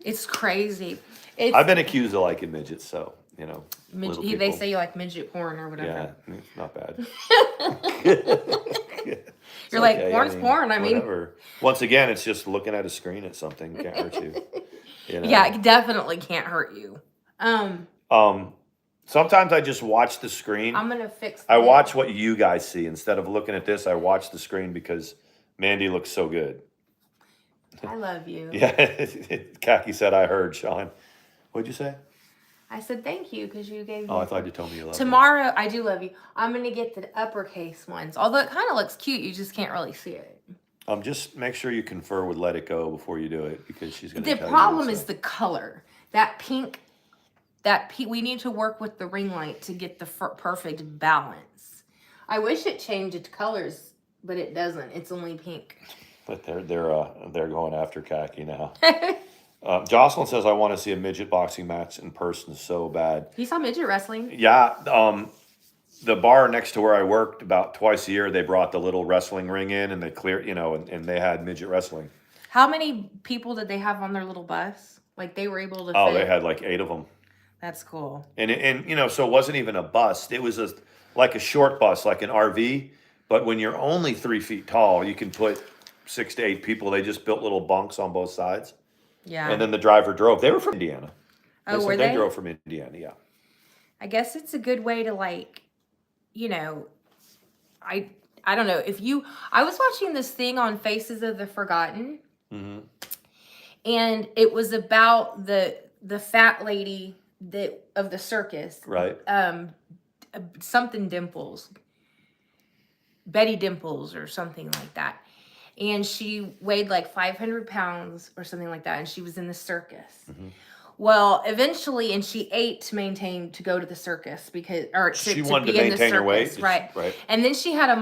It's crazy. I've been accused of liking midgets, so they say you like midget porn or whatever. Yeah, not bad. You're like, porn's porn. I mean, whatever. Once again, it's just looking at a screen at something. Can't hurt you. Yeah, it definitely can't hurt you. Sometimes I just watch the screen. I'm gonna fix. I watch what you guys see instead of looking at this. I watch the screen because Mandi looks so good. I love you. Yeah, Kaki said I heard, Sean. What'd you say? I said thank you because you gave me. Oh, I thought you told me you loved me. Tomorrow, I do love you. I'm going to get the uppercase ones. Although it kind of looks cute. You just can't really see it. Just make sure you confer with Let It Go before you do it because she's going to tell you. The problem is the color. That pink, we need to work with the ring light to get the perfect balance. I wish it changed colors, but it doesn't. It's only pink. But they're going after Kaki now. Jocelyn says, I want to see a midget boxing match in person so bad. You saw midget wrestling? Yeah. The bar next to where I worked, about twice a year, they brought the little wrestling ring in and they cleared, and they had midget wrestling. How many people did they have on their little bus? Like they were able to fit? They had like 8 of them. That's cool. And so it wasn't even a bus. It was like a short bus, like an RV. But when you're only 3 feet tall, you can put 6 to 8 people. They just built little bunks on both sides. Yeah. And then the driver drove. They were from Indiana. Oh, were they? They drove from Indiana, yeah. I guess it's a good way to I don't know. I was watching this thing on Faces of the Forgotten. Mm-hmm. And it was about the fat lady of the circus. Right. Something Dimples. Betty Dimples or something like that. And she weighed like 500 pounds or something like that. And she was in the circus. Mm-hmm. Well, eventually, and she ate to go to the circus she wanted to maintain her weight. Right. And then she had had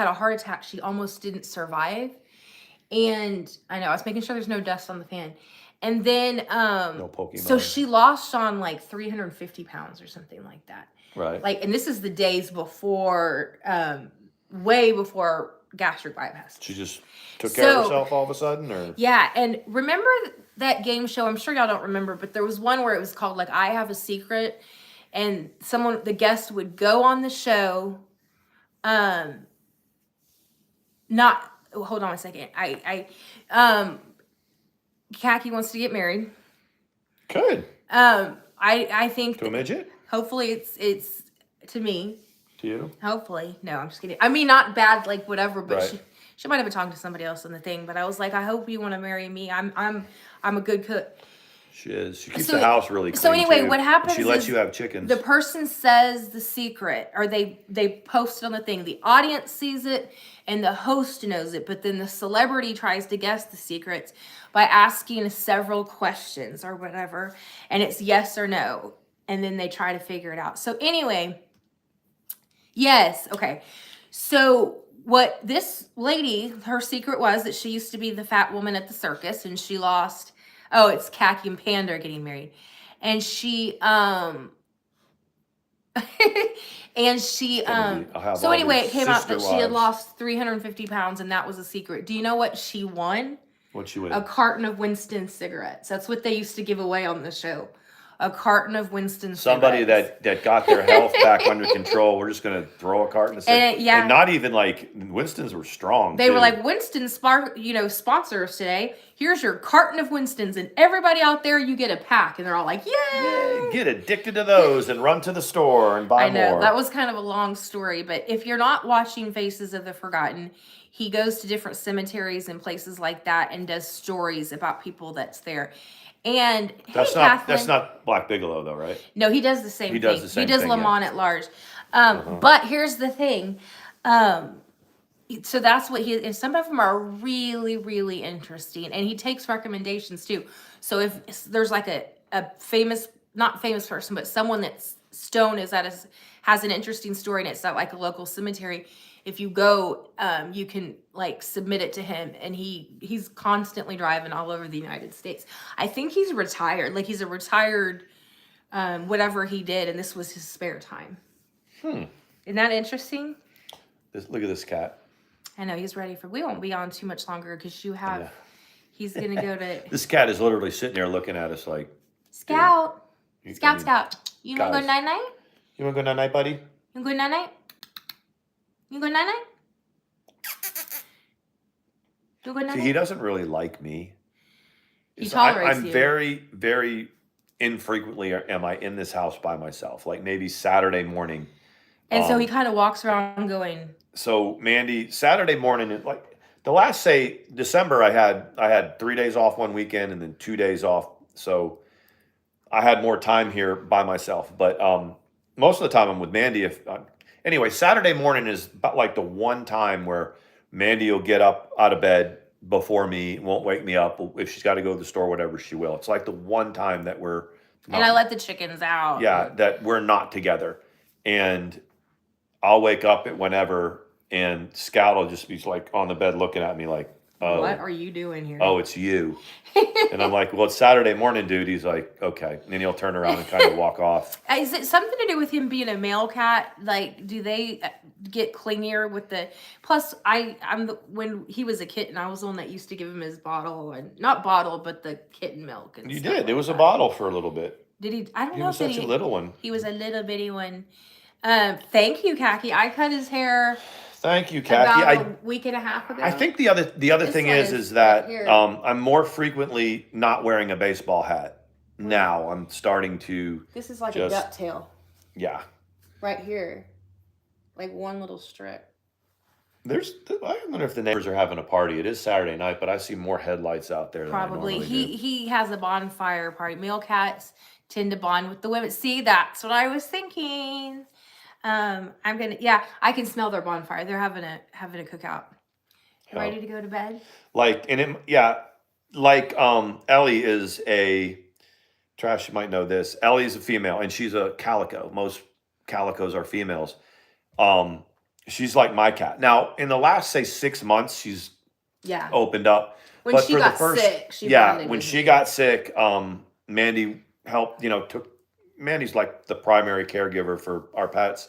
a heart attack. She almost didn't survive. And I know, I was making sure there's no dust on the fan. And then, no Pokemon. So she lost on like 350 pounds or something like that. Right. And this is the days before, way before gastric bypass. She just took care of herself all of a sudden, or? Yeah, and remember that game show? I'm sure y'all don't remember, but there was one where it was called like I Have a Secret, and the guest would go on the show. Hold on a second. Khaki wants to get married. Good. I think to a midget. Hopefully, it's to me. To you? Hopefully, no. I'm just kidding. I mean, not bad, like whatever, but right. She might have been talking to somebody else on the thing. But I was like, I hope you want to marry me. I'm a good cook. She is. She keeps the house really clean. So anyway, too. what happens? She lets you have chickens. The person says the secret, or they post it on the thing. The audience sees it, and the host knows it. But then the celebrity tries to guess the secrets by asking several questions or whatever, and it's yes or no, and then they try to figure it out. So anyway, yes, okay. So what this lady, her secret was that she used to be the fat woman at the circus, and she lost. Oh, it's Khaki and Panda are getting married. And she, so anyway, it came out that she had lost 350 pounds, and that was a secret. Do you know what she won? What she won? A carton of Winston cigarettes. That's what they used to give away on the show. A carton of Winston Somebody cigarettes. that got their health back under control. We're just going to throw a carton of cigarettes. And not even like, Winston's were strong. They were like, Winston, sponsor us today. Here's your carton of Winstons, and everybody out there, you get a pack. And they're all like, yay! Get addicted to those and run to the store and buy more. I know, that was kind of a long story. But if you're not watching Faces of the Forgotten, he goes to different cemeteries and places like that and does stories about people that's there. And that's not Black Bigelow though, right? No, he does the same thing. He does Lamont at Large. But here's the thing. So that's what and some of them are really, really interesting. And he takes recommendations too. So if there's like a famous, not famous person, but someone that's stone has an interesting story, and it's at like a local cemetery. If you go, you can like submit it to him, and he's constantly driving all over the United States. I think he's retired. Like he's a retired, whatever he did, and this was his spare time. Isn't that interesting? Look at this cat. I know he's ready we won't be on too much longer because he's gonna go to. This cat is literally sitting there looking at us like. Scout. Scout. You wanna go night-night? You wanna go night-night, buddy? You wanna go night-night? You go night-night? You go night-night? See, he doesn't really like me. He tolerates you. I'm very, very infrequently am I in this house by myself. Like maybe Saturday morning. And so he kind of walks around going. So Mandi, Saturday morning, like the last December, I had 3 days off one weekend and then 2 days off. So I had more time here by myself. But most of the time I'm with Mandi. Anyway, Saturday morning is about like the one time where Mandi will get up out of bed before me, won't wake me up. If she's got to go to the store, whatever, she will. It's like the one time that we're not, and I let the chickens out. Yeah, that we're not together. And I'll wake up at whenever, and Scout will just be like on the bed looking at me like, oh, what are you doing here? Oh, it's you. And I'm like, well, it's Saturday morning, dude. He's like, okay. And then he'll turn around and kind of walk off. Is it something to do with him being a male cat? Like, do they get clingier with the? Plus, when he was a kitten, I was the one that used to give him his bottle, and not bottle, but the kitten milk. And you did. Like it was a bottle for a little bit. Did he? I don't know. He was such a little one. He was a little bitty one. Thank you, Khaki. I cut his hair. Thank you, Khaki. About a week and a half ago. I think the other thing is that I'm more frequently not wearing a baseball hat. Now I'm starting to. This is like a ducktail. Yeah. Right here, like one little strip. I wonder if the neighbors are having a party. It is Saturday night, but I see more headlights out there. Probably. He has a bonfire party. Male cats tend to bond with the women. See, that's what I was thinking. I can smell their bonfire. They're having a cookout. Ready to go to bed? Ellie is Trash, you might know this. Ellie's a female, and she's a calico. Most calicos are females. She's like my cat. Now, in the last, say, 6 months, she's opened up. When she got sick, when she got sick, Mandi helped, Mandi's like the primary caregiver for our pets.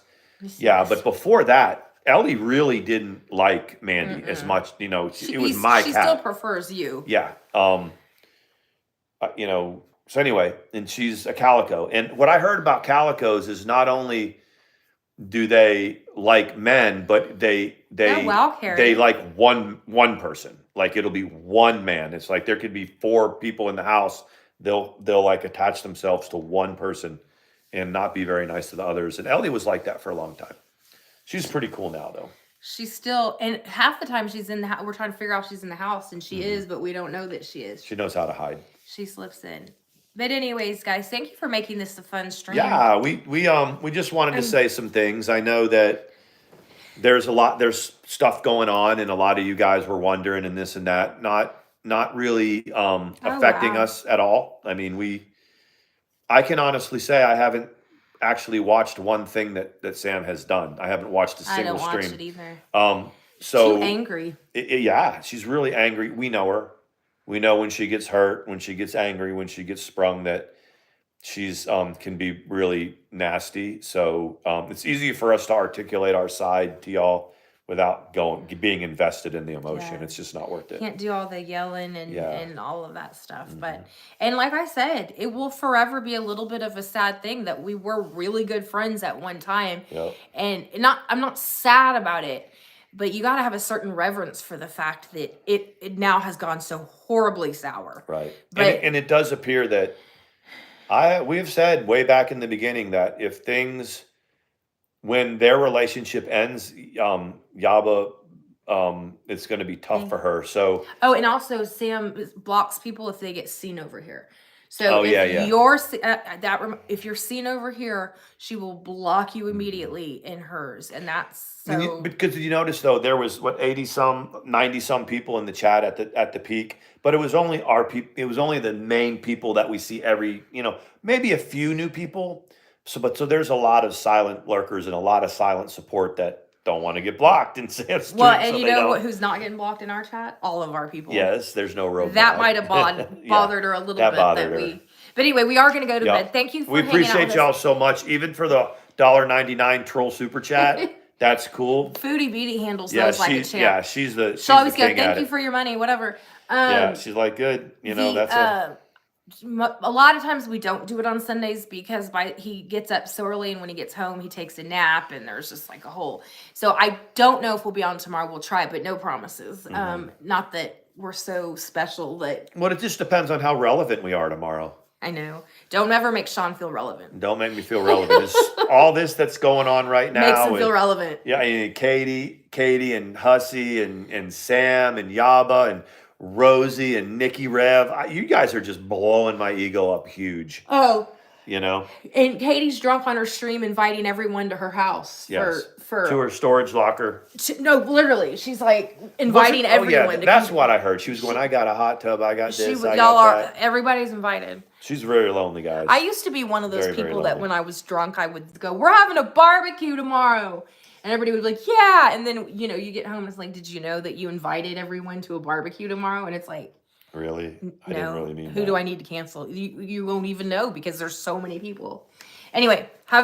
But before that, Ellie really didn't like Mandi as much. You know, it was my cat. She still prefers you. Yeah. You know. So anyway, and she's a calico. And what I heard about calicos is not only do they like men, but they like one person. Like it'll be one man. It's like there could be 4 people in the house. They'll like attach themselves to one person and not be very nice to the others. And Ellie was like that for a long time. She's pretty cool now, though. She's still, and half the time she's in the house. We're trying to figure out if she's in the house, and she is, but we don't know that she is. She knows how to hide. She slips in. But anyways, guys, thank you for making this a fun stream. Yeah, we just wanted to say some things. I know that there's stuff going on, and a lot of you guys were wondering and this and that. Not really affecting us at all. I mean, I can honestly say I haven't actually watched one thing that Sam has done. I haven't watched a single stream. I don't watch it either. So she's angry. Yeah, she's really angry. We know her. We know when she gets hurt, when she gets angry, when she gets sprung, that she's can be really nasty. So it's easy for us to articulate our side to y'all without being invested in the emotion. Yeah. It's just not worth it. Can't do all the yelling and all of that stuff. But and like I said, it will forever be a little bit of a sad thing that we were really good friends at one time. Yep. And I'm not sad about it, but you got to have a certain reverence for the fact that it now has gone so horribly sour. Right. But, and it does appear that we've said way back in the beginning that if things, when their relationship ends, Yaba, it's going to be tough for her. So. Oh, and also Sam blocks people if they get seen over here. So if you're seen over here, she will block you immediately in hers, and that's so. Because did you notice though there was 90 some people in the chat at the peak, but it was only our people. It was only the main people that we see every. Maybe a few new people. So there's a lot of silent lurkers and a lot of silent support that don't want to get blocked in Sam's stream. Well, and who's not getting blocked in our chat? All of our people. Yes, there's no robot. That might have bothered her a little bit. But anyway, we are going to go to bed. Thank you for hanging out. We appreciate y'all so much, even for the $1.99 troll super chat. That's cool. Foodie Beauty handles those like a champ. Yeah, she's the. She'll always go, thank you for your money, whatever. She's like, good. That's it. A lot of times we don't do it on Sundays because he gets up so early, and when he gets home he takes a nap, and there's just like a whole. So I don't know if we'll be on tomorrow. We'll try, but no promises. Not that we're so special that. Well, it just depends on how relevant we are tomorrow. I know. Don't ever make Sean feel relevant. Don't make me feel relevant. All this that's going on right now makes him feel relevant. Yeah, and Katie and Hussey and Sam and Yaba and Rosie and Nikki Rev. You guys are just blowing my ego up huge. Oh. And Katie's drunk on her stream inviting everyone to her house. Yes. To her storage locker. No, literally. She's like inviting everyone. That's what I heard. She was going, I got a hot tub, I got this, I got that. Everybody's invited. She's very lonely, guys. I used to be one of those people that when I was drunk, I would go, we're having a barbecue tomorrow. And everybody would be like, yeah. And then, you get home and it's like, did you know that you invited everyone to a barbecue tomorrow? And it's like, really? I didn't really mean who that. do I need to cancel? You won't even know because there's so many people. Anyway, have a